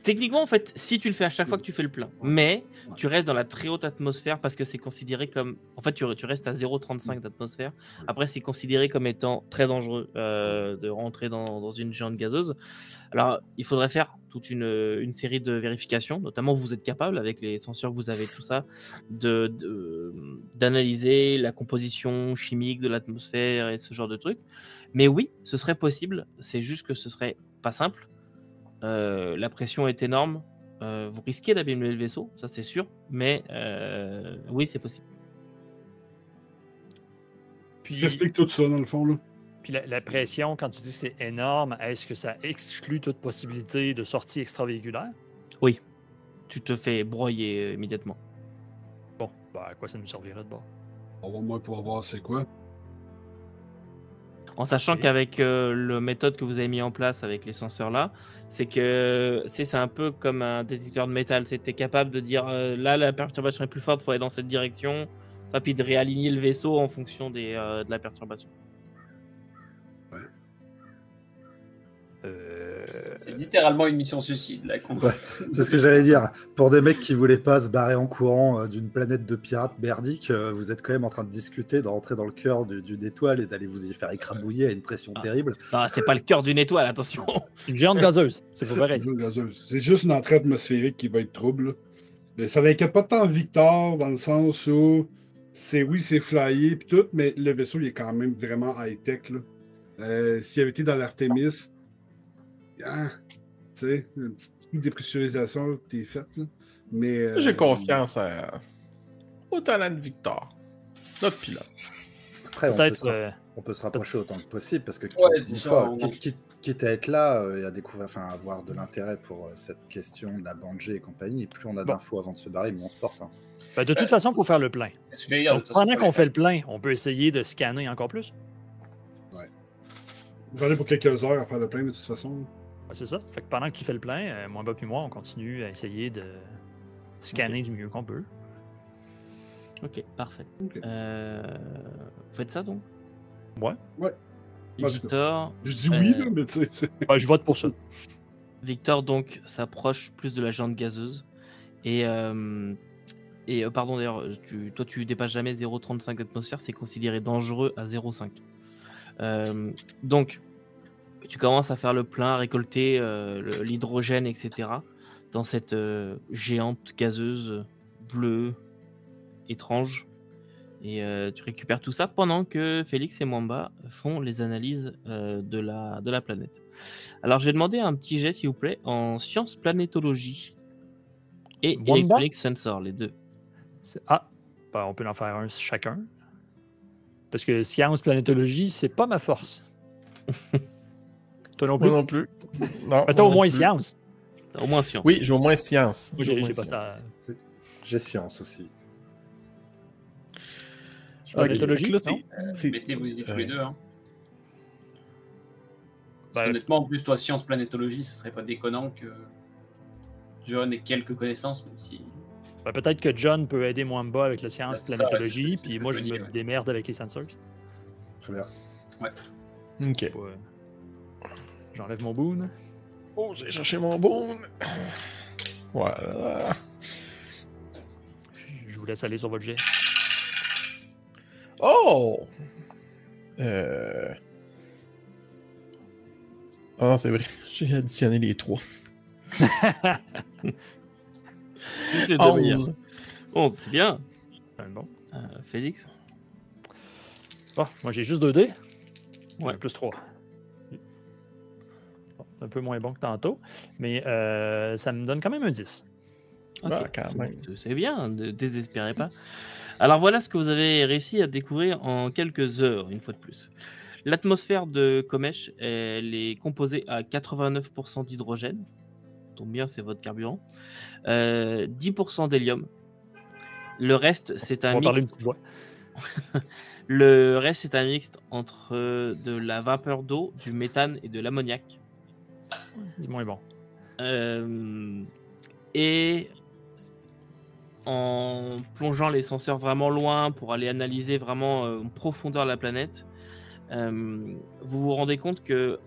techniquement, en fait, si tu le fais à chaque fois que tu fais le plein, mais tu restes dans la très haute atmosphère parce que c'est considéré comme... En fait, tu restes à 0,35 d'atmosphère. Après, c'est considéré comme étant très dangereux de rentrer dans une géante gazeuse. Alors, il faudrait faire toute une série de vérifications, notamment vous êtes capable, avec les senseurs que vous avez, tout ça, d'analyser la composition chimique de l'atmosphère et ce genre de trucs. Mais oui, ce serait possible, c'est juste que ce serait pas simple. La pression est énorme. Vous risquez d'abîmer le vaisseau, ça c'est sûr, mais oui, c'est possible. Puis, J'explique tout ça, dans le fond. Là. puis la pression, quand tu dis c'est énorme, est-ce que ça exclut toute possibilité de sortie extravéhiculaire? Oui, tu te fais broyer immédiatement. Bon, ben, à quoi ça nous servirait de bord? On va au moins pouvoir voir c'est quoi. En sachant Ok. qu'avec le méthode que vous avez mis en place avec les senseurs là, c'est que c'est un peu comme un détecteur de métal. C'était capable de dire là la perturbation est plus forte, il faut aller dans cette direction, puis de réaligner le vaisseau en fonction de la perturbation. C'est littéralement une mission suicide là. Ouais, c'est ce que j'allais dire. Pour des mecs qui voulaient pas se barrer en courant d'une planète de pirates merdique, vous êtes quand même en train de discuter, de rentrer dans le cœur d'une étoile et d'aller vous y faire écrabouiller à une pression terrible. Non, c'est pas le cœur d'une étoile, attention. Une géante gazeuse, c'est pas pareil. Une gazeuse. C'est juste une entrée atmosphérique qui va être trouble. Là. Mais ça n'inquiète pas tant Victor, dans le sens où c'est flyé puis tout, mais le vaisseau il est quand même vraiment high-tech. là. S'il avait été dans l'Artemis, tu sais, une petite coup de dépressurisation t'es faite. Là. Mais J'ai confiance au talent de Victor, notre pilote. Après, on peut Peut-être se- On peut se rapprocher autant que possible parce que Ouais, une déjà, fois, on- quitte à être là et à découvrir, enfin, à avoir de l'intérêt pour cette question de la Bandj'ai et compagnie, plus on a Bon. d'infos avant de se barrer, mieux on se porte. Hein. Ben, de toute façon, il faut faire le plein. C'est ce que j'allais dire. Donc, pendant qu'on fait le plein, on peut essayer de scanner encore plus. J'en ai pour quelques heures à faire le plein de toute façon. Ouais, c'est ça. Fait que pendant que tu fais le plein, moi, Bob et moi, on continue à essayer de scanner du mieux qu'on peut. Ok, parfait. Ok. Vous faites ça donc? Ouais. Et Ouais, Victor, Je dis oui, là, mais tu sais. Ben, je vote pour ça. Victor donc s'approche plus de la géante gazeuse et pardon d'ailleurs, toi tu dépasses jamais 0,35 d'atmosphère, c'est considéré dangereux à 0,5. Donc tu commences à faire le plein, à récolter l'hydrogène, etc. dans cette géante gazeuse bleue étrange. Et tu récupères tout ça pendant que Félix et Mwamba font les analyses de la planète. Alors, je vais demander un petit jet, s'il vous plaît, en sciences planétologie et Mwamba? electronic sensor, les deux. Ben, on peut en faire un chacun. Parce que science, planétologie, c'est pas ma force. Toi non plus? Moi non plus. Non. Mais t'as moi au non moins plus. science. Au moins science. Oui, j'ai au moins science. Moi, J'ai au j'ai moins pas science. ça. J'ai science aussi. Ok, Planétologie, fait que là, non? Mettez-vous-y tous les deux. Hein. Parce Ben, qu'honnêtement, en plus, toi, science planétologie, ce serait pas déconnant que John ait quelques connaissances, même si. ben, peut-être que John peut aider Mwamba avec la science C'est ça, planétologie, c'est ce que puis je moi, je me dis, me ouais. démerde avec les sensors. Très bien. Ok. Ouais. J'enlève mon boon. Oh, j'ai cherché mon boom. Voilà. Je vous laisse aller sur votre jet. Oh! Ah, c'est vrai. J'ai additionné les 3. Juste les deux meilleurs. 11. Bon, c'est bien. Bon. Félix? Bon, moi, j'ai juste 2 dés. Ouais. Plus 3. Bon, un peu moins bon que tantôt, mais ça me donne quand même un 10. Ok, Ah, quand même. c'est bien, ne désespérez pas. Alors voilà ce que vous avez réussi à découvrir en quelques heures, une fois de plus. L'atmosphère de Komesh, elle est composée à 89% d'hydrogène, donc bien c'est votre carburant, 10% d'hélium. Le reste, c'est On un va parler une mixte. petite voix. Le reste, c'est un mixte entre de la vapeur d'eau, du méthane et de l'ammoniac. C'est moins bon. Et en plongeant les senseurs vraiment loin pour aller analyser vraiment en profondeur la planète, vous vous rendez compte que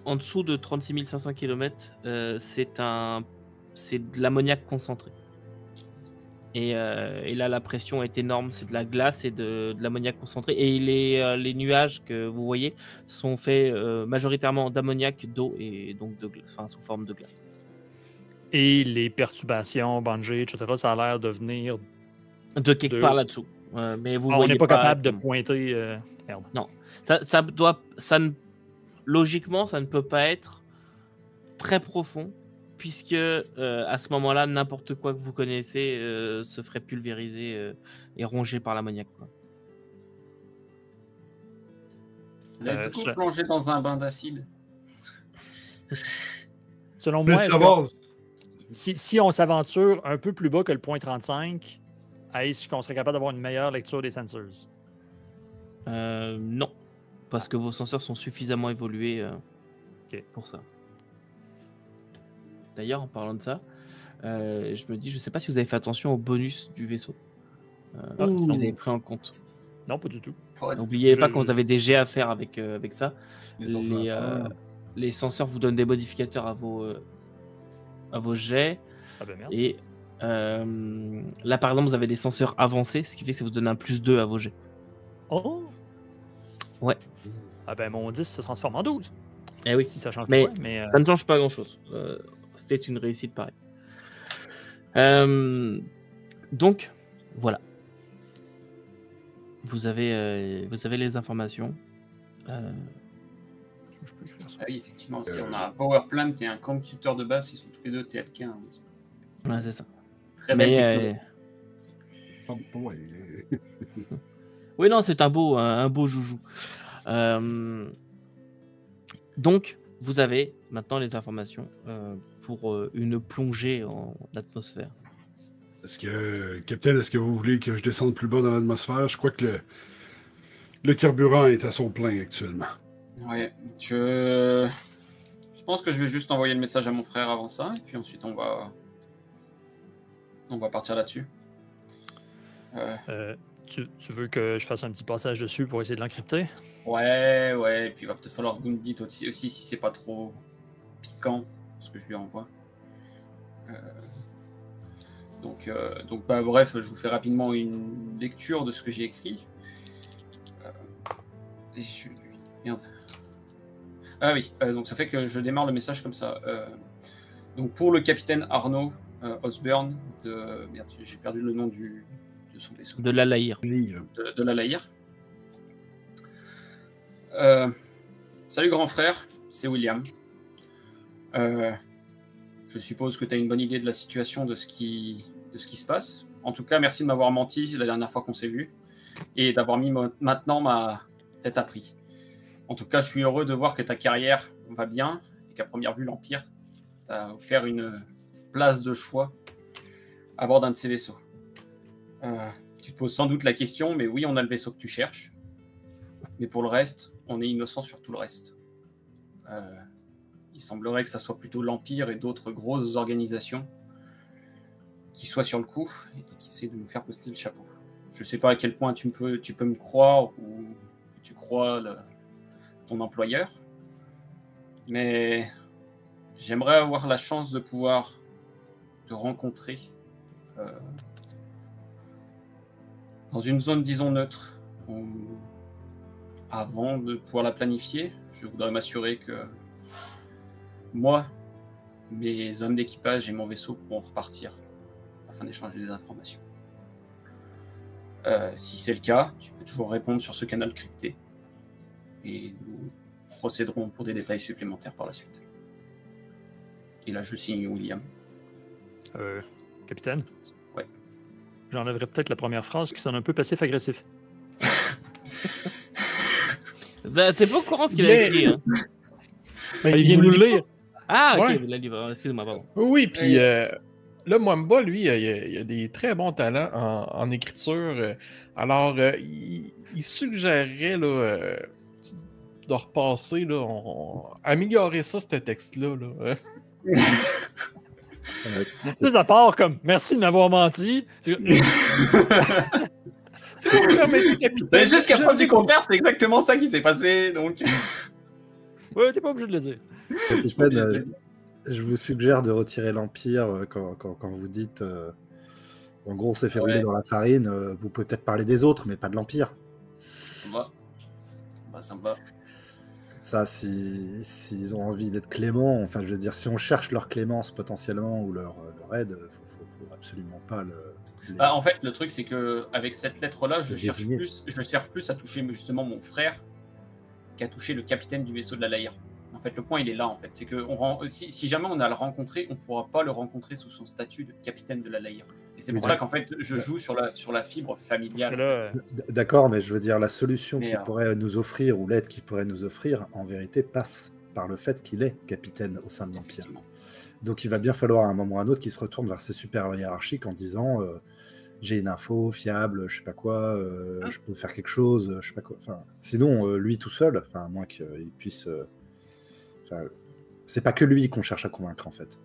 en dessous de 36 500 km, c'est de l'ammoniac concentré. Et là, la pression est énorme, c'est de la glace et de l'ammoniac concentré. Et les nuages que vous voyez sont faits majoritairement d'ammoniac, d'eau et donc sous forme de glace. Et les perturbations, Bandj'ai, etc., ça a l'air de venir. De quelque part là-dessous. Mais vous on voyez n'est pas capable de comment. pointer. Merde. Non. Logiquement, ça ne peut pas être très profond, puisque à ce moment-là, n'importe quoi que vous connaissez se ferait pulvériser et ronger par l'ammoniac. Quoi. Let's go ça- plonger dans un bain d'acide. Selon Mais moi, est-ce savoir. si on s'aventure un peu plus bas que le point 35, est-ce qu'on serait capable d'avoir une meilleure lecture des sensors? Non, parce que vos senseurs sont suffisamment évolués Ok. pour ça. D'ailleurs, en parlant de ça, je me dis, je sais pas si vous avez fait attention au bonus du vaisseau. Si vous avez pris en compte. Non, pas du tout. N'oubliez pas quand vous avez des jets à faire avec ça, Les enfants. les senseurs vous donnent des modificateurs à vos jets. Ah ben merde. Et là, par exemple, vous avez des senseurs avancés, ce qui fait que ça vous donne un +2 à vos jets. Oh! Ouais. Ah ben mon 10 se transforme en 12. Eh oui, Si ça change Mais- pas, mais ça ne change pas grand-chose. C'était une réussite pareille. Donc, voilà. Vous avez les informations. je peux écrire ça. Ah oui, effectivement, si on a un power plant et un computer de base qui sont tous les deux TLK. Ouais, c'est ça. Très belle Mais technologie. Ouais. Oui, non, c'est un beau joujou. Donc, vous avez maintenant les informations pour une plongée en atmosphère. Capitaine, est-ce que vous voulez que je descende plus bas dans l'atmosphère? Je crois que le carburant est à son plein actuellement. Ouais, je pense que je vais juste envoyer le message à mon frère avant ça, et puis ensuite on va partir là-dessus. Tu veux que je fasse un petit passage dessus pour essayer de l'encrypter? Ouais, et puis il va peut-être falloir que vous me dites aussi si c'est pas trop piquant ce que je lui envoie. Donc bref, je vous fais rapidement une lecture de ce que j'ai écrit. Merde. Ah oui, donc ça fait que je démarre le message comme ça. Donc pour le capitaine Arnaud Osborne, merde, j'ai perdu le nom de son vaisseau. De l'Alaïr. De l'Alaïr. Salut grand frère, c'est William. Je suppose que tu as une bonne idée de la situation, de ce qui se passe. En tout cas, merci de m'avoir menti la dernière fois qu'on s'est vu et d'avoir mis maintenant ma tête à prix. En tout cas, je suis heureux de voir que ta carrière va bien et qu'à première vue, l'Empire t'a offert une place de choix à bord d'un de ses vaisseaux. Tu te poses sans doute la question, mais oui, on a le vaisseau que tu cherches. Mais pour le reste, on est innocent sur tout le reste. Il semblerait que ça soit plutôt l'Empire et d'autres grosses organisations qui soient sur le coup et qui essaient de nous faire poster le chapeau. Je ne sais pas à quel point tu peux me croire ou que tu crois ton employeur, mais j'aimerais avoir la chance de pouvoir te rencontrer dans une zone, disons, neutre. Avant de pouvoir la planifier, je voudrais m'assurer que moi, mes hommes d'équipage et mon vaisseau pourront repartir afin d'échanger des informations. Si c'est le cas, tu peux toujours répondre sur ce canal crypté. Et nous procéderons pour des détails supplémentaires par la suite. Et là, je signe William. Capitaine? Ouais. J'enlèverais peut-être la première phrase qui sonne un peu passif-agressif. T'es pas au courant ce qu'il a écrit, hein? Il vient de nous le lire. Ah, ok, Ouais. vous l'avez dit. Excuse-moi, pardon. Oui, puis là, Mwamba, lui, il a des très bons talents en écriture. Alors, il suggérerait là, de repasser, là, améliorer ça, ce texte-là. Là. Ça part comme merci de m'avoir menti. Si vous me permettez, capitaine. Mais jusqu'à preuve du contraire, c'est exactement ça qui s'est passé, donc. Ouais, t'es pas obligé de le dire. Capitaine, je vous suggère de retirer l'Empire quand vous dites en gros, c'est fait rouler dans la farine. Vous pouvez peut-être parler des autres, mais pas de l'Empire. Ça me va. Bah, ça me va. Ça, s'ils ont envie d'être cléments, enfin, je veux dire, si on cherche leur clémence potentiellement ou leur aide, faut absolument pas Bah, en fait, le truc, c'est que avec cette lettre-là, je désigner. cherche plus à toucher justement mon frère qu'à toucher le capitaine du vaisseau de la Laïr. En fait, le point, il est là, en fait. C'est que si jamais on a à le rencontrer, on ne pourra pas le rencontrer sous son statut de capitaine de la Laïr. Et c'est pour ça qu'en fait, je joue sur la fibre familiale. Là, D'accord, mais je veux dire, la solution Mais, qu'il pourrait nous offrir, ou l'aide qu'il pourrait nous offrir, en vérité, passe par le fait qu'il est capitaine au sein de l'Empire. Effectivement. Donc il va bien falloir à un moment ou à un autre qu'il se retourne vers ses supérieurs hiérarchiques en disant j'ai une info fiable, je sais pas quoi, je peux faire quelque chose, je sais pas quoi. Enfin, sinon, lui tout seul, enfin, à moins qu'il puisse... c'est pas que lui qu'on cherche à convaincre, en fait.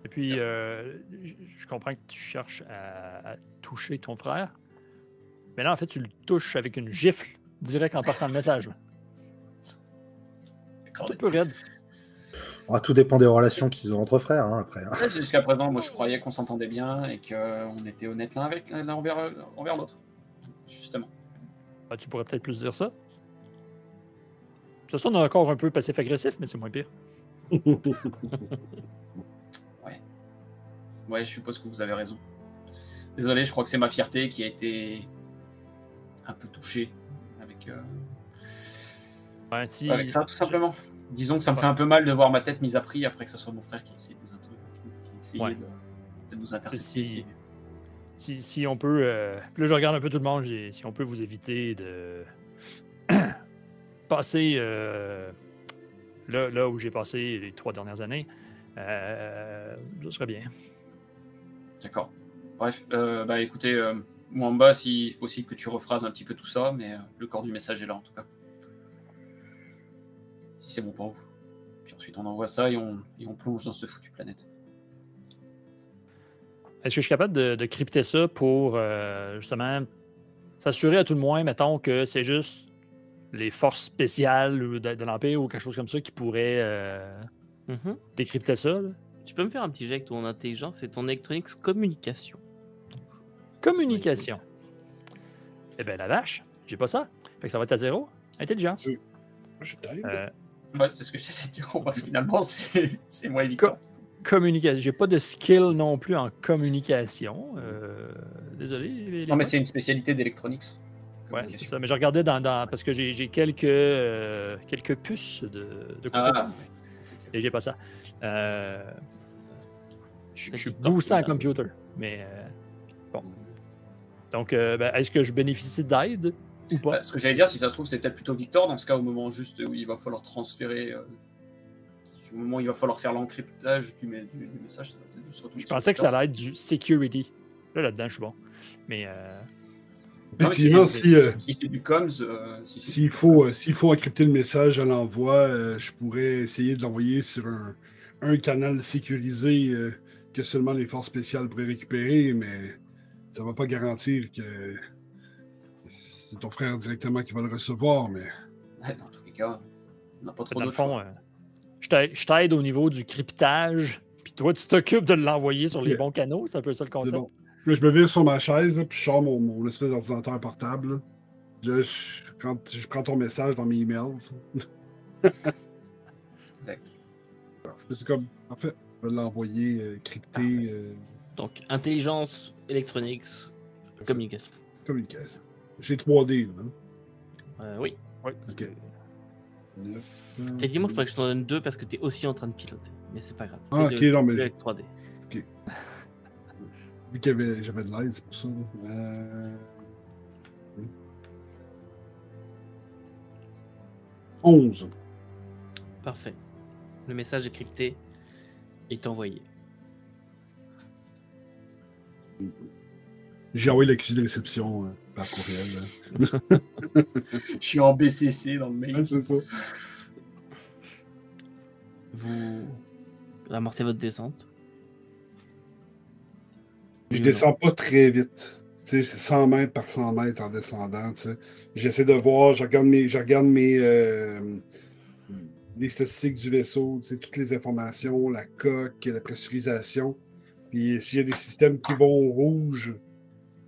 et puis, je comprends que tu cherches à toucher ton frère. Mais là, en fait, tu le touches avec une gifle direct en partant le message. C'est un peu raide. Tout dépend des relations qu'ils ont entre frères, hein, après. Hein. Jusqu'à présent, moi, je croyais qu'on s'entendait bien et qu'on était honnêtes l'un envers l'autre. Justement. Bah, tu pourrais peut-être plus dire ça. Ça sonne encore un peu passif-agressif, mais c'est moins pire. Ouais, je suppose que vous avez raison. Désolé, je crois que c'est ma fierté qui a été un peu touchée avec Ouais, si... avec ça, tout simplement. Disons que ça me fait un peu mal de voir ma tête mise à prix après que ce soit mon frère qui essayait de nous, Ouais. de nous intercepter. Si si on peut. Puis là, je regarde un peu tout le monde. Si on peut vous éviter de passer là où j'ai passé les 3 dernières années, ça serait bien. D'accord. Bref, bah écoutez, Mwamba, si possible que tu rephrases un petit peu tout ça, mais le corps du message est là en tout cas. Si c'est bon pour vous. Puis ensuite on envoie ça et on plonge dans ce foutu planète. Est-ce que je suis capable de crypter ça pour justement s'assurer à tout le moins, mettons, que c'est juste les forces spéciales de l'Empire ou quelque chose comme ça qui pourrait décrypter ça? Là? Tu peux me faire un petit jet avec ton intelligence, c'est ton électronics communication. Communication. Eh bien, la vache, j'ai pas ça. Fait que ça va être à 0. Intelligence. Je t'aide. Ouais, c'est ce que je t'allais dire, parce que finalement c'est moins évident. Communication. J'ai pas de skill non plus en communication. Désolé. Non, mais c'est une spécialité d'électronics. Ouais, c'est ça. Mais je regardais parce que j'ai quelques puces de compétences. Et j'ai pas ça. Je suis boosté en computer. Mais bon. Donc, est-ce que je bénéficie d'aide ou pas? Ce que j'allais dire, si ça se trouve, c'est peut-être plutôt Victor, dans ce cas, au moment juste où il va falloir transférer, au moment où il va falloir faire l'encryptage du message, ça va peut-être juste retomber. Je pensais que ça allait être du security. Là-dedans, je suis bon. Mais. Effectivement, si c'est du comms, s'il faut encrypter le message à l'envoi, je pourrais essayer de l'envoyer sur un canal sécurisé que seulement les forces spéciales pourraient récupérer, mais ça ne va pas garantir que c'est ton frère directement qui va le recevoir. Mais ouais, dans tous les cas, on n'a pas trop dans le d'autres fond, choix. je t'aide au niveau du cryptage, puis toi, tu t'occupes de l'envoyer sur les Ok. bons canaux. C'est un peu ça le c'est concept. bon. Là, je me vire sur ma chaise, là, puis je sors mon espèce d'ordinateur portable. Là, je prends ton message dans mes emails. Exact. C'est comme, en fait, je vais l'envoyer crypté. Donc, intelligence, electronics, communication. Communication. J'ai 3D, là. Hein? Oui. Oui. Ok. T'as dit, moi, il faudrait que je t'en donne 2 parce que t'es aussi en train de piloter. Mais c'est pas grave. Ah, ok, non, mais avec 3D. vu que j'avais de l'aide, c'est pour ça. 11. Parfait. Le message est crypté est envoyé. J'ai envoyé l'accusé de réception par courriel. Je suis en BCC dans le mail. Ouais, c'est ça. Vous amorcez votre descente. Je descends pas très vite. Tu sais, c'est 100 mètres par 100 mètres en descendant. Tu sais. J'essaie de voir, je regarde les statistiques du vaisseau, tu sais, toutes les informations, la coque, la pressurisation. Puis s'il y a des systèmes qui vont au rouge.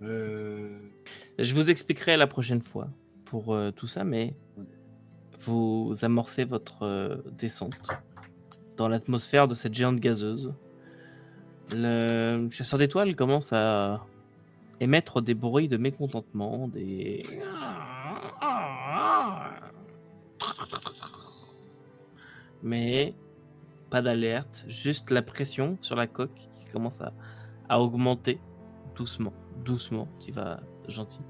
Je vous expliquerai la prochaine fois pour tout ça, mais vous amorcez votre descente dans l'atmosphère de cette géante gazeuse. Le chasseur d'étoiles commence à émettre des bruits de mécontentement, des... Mais pas d'alerte, juste la pression sur la coque qui commence à augmenter doucement, qui va gentil.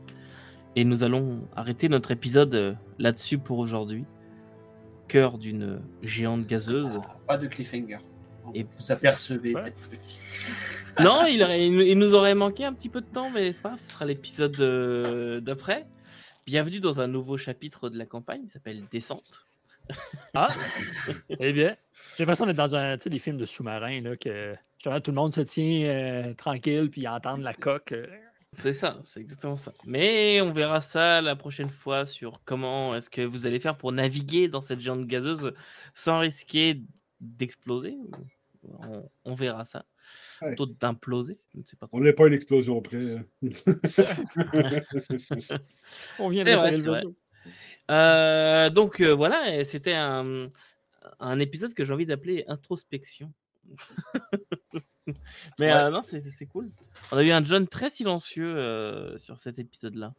Et nous allons arrêter notre épisode là-dessus pour aujourd'hui. Cœur d'une géante gazeuse. Pas de cliffhanger. Et vous apercevez Ouais. des trucs. Non, il nous aurait manqué un petit peu de temps, mais c'est pas grave, ce sera l'épisode d'après. Bienvenue dans un nouveau chapitre de la campagne, il s'appelle Descente. Ah! Eh bien, j'ai l'impression d'être dans les films de sous-marins, là, que justement, tout le monde se tient tranquille, puis entend la coque. C'est ça, c'est exactement ça. Mais on verra ça la prochaine fois sur comment est-ce que vous allez faire pour naviguer dans cette géante gazeuse sans risquer d'exploser. On verra ça. Ouais. Plutôt d'imploser, je ne sais pas trop. On n'est pas une explosion près. On vient de C'est vrai, réparer c'est le vaisseau. Donc voilà, et c'était un épisode que j'ai envie d'appeler introspection. Mais Ouais. non, c'est cool. On a eu un John très silencieux sur cet épisode-là.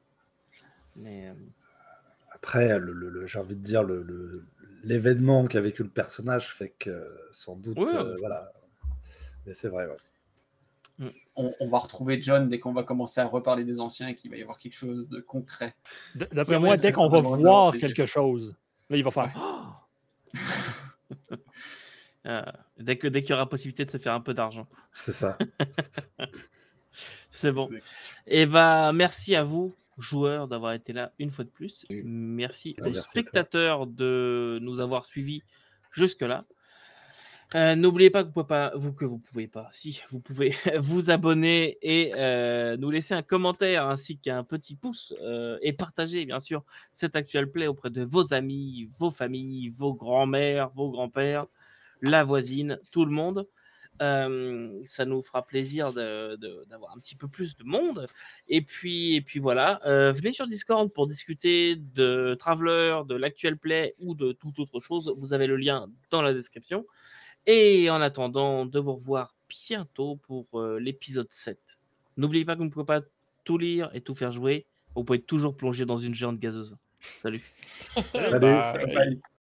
Mais Après, j'ai envie de dire, l'événement qu'a vécu le personnage fait que sans doute, Oui. voilà. Mais c'est vrai, ouais. On va retrouver John dès qu'on va commencer à reparler des anciens et qu'il va y avoir quelque chose de concret. D'après Ouais, moi, ouais, dès qu'on va vraiment voir lancer quelque chose, là, il va faire. Dès qu'il y aura possibilité de se faire un peu d'argent. C'est ça. C'est bon. Exact. Et bah, merci à vous, joueurs, d'avoir été là une fois de plus. Oui. Merci Merci aux à toi. spectateurs de nous avoir suivis jusque-là. N'oubliez pas que vous pouvez pas, si vous pouvez vous abonner et nous laisser un commentaire ainsi qu'un petit pouce et partager bien sûr cet actual play auprès de vos amis, vos familles, vos grands-mères, vos grands-pères, la voisine, tout le monde. Ça nous fera plaisir d'avoir un petit peu plus de monde. Et puis voilà, venez sur Discord pour discuter de Traveler, de l'actuel play ou de toute autre chose. Vous avez le lien dans la description. Et en attendant de vous revoir bientôt pour l'épisode 7. N'oubliez pas que vous ne pouvez pas tout lire et tout faire jouer. Vous pouvez toujours plonger dans une géante gazeuse. Salut. Salut. Bye. Bye.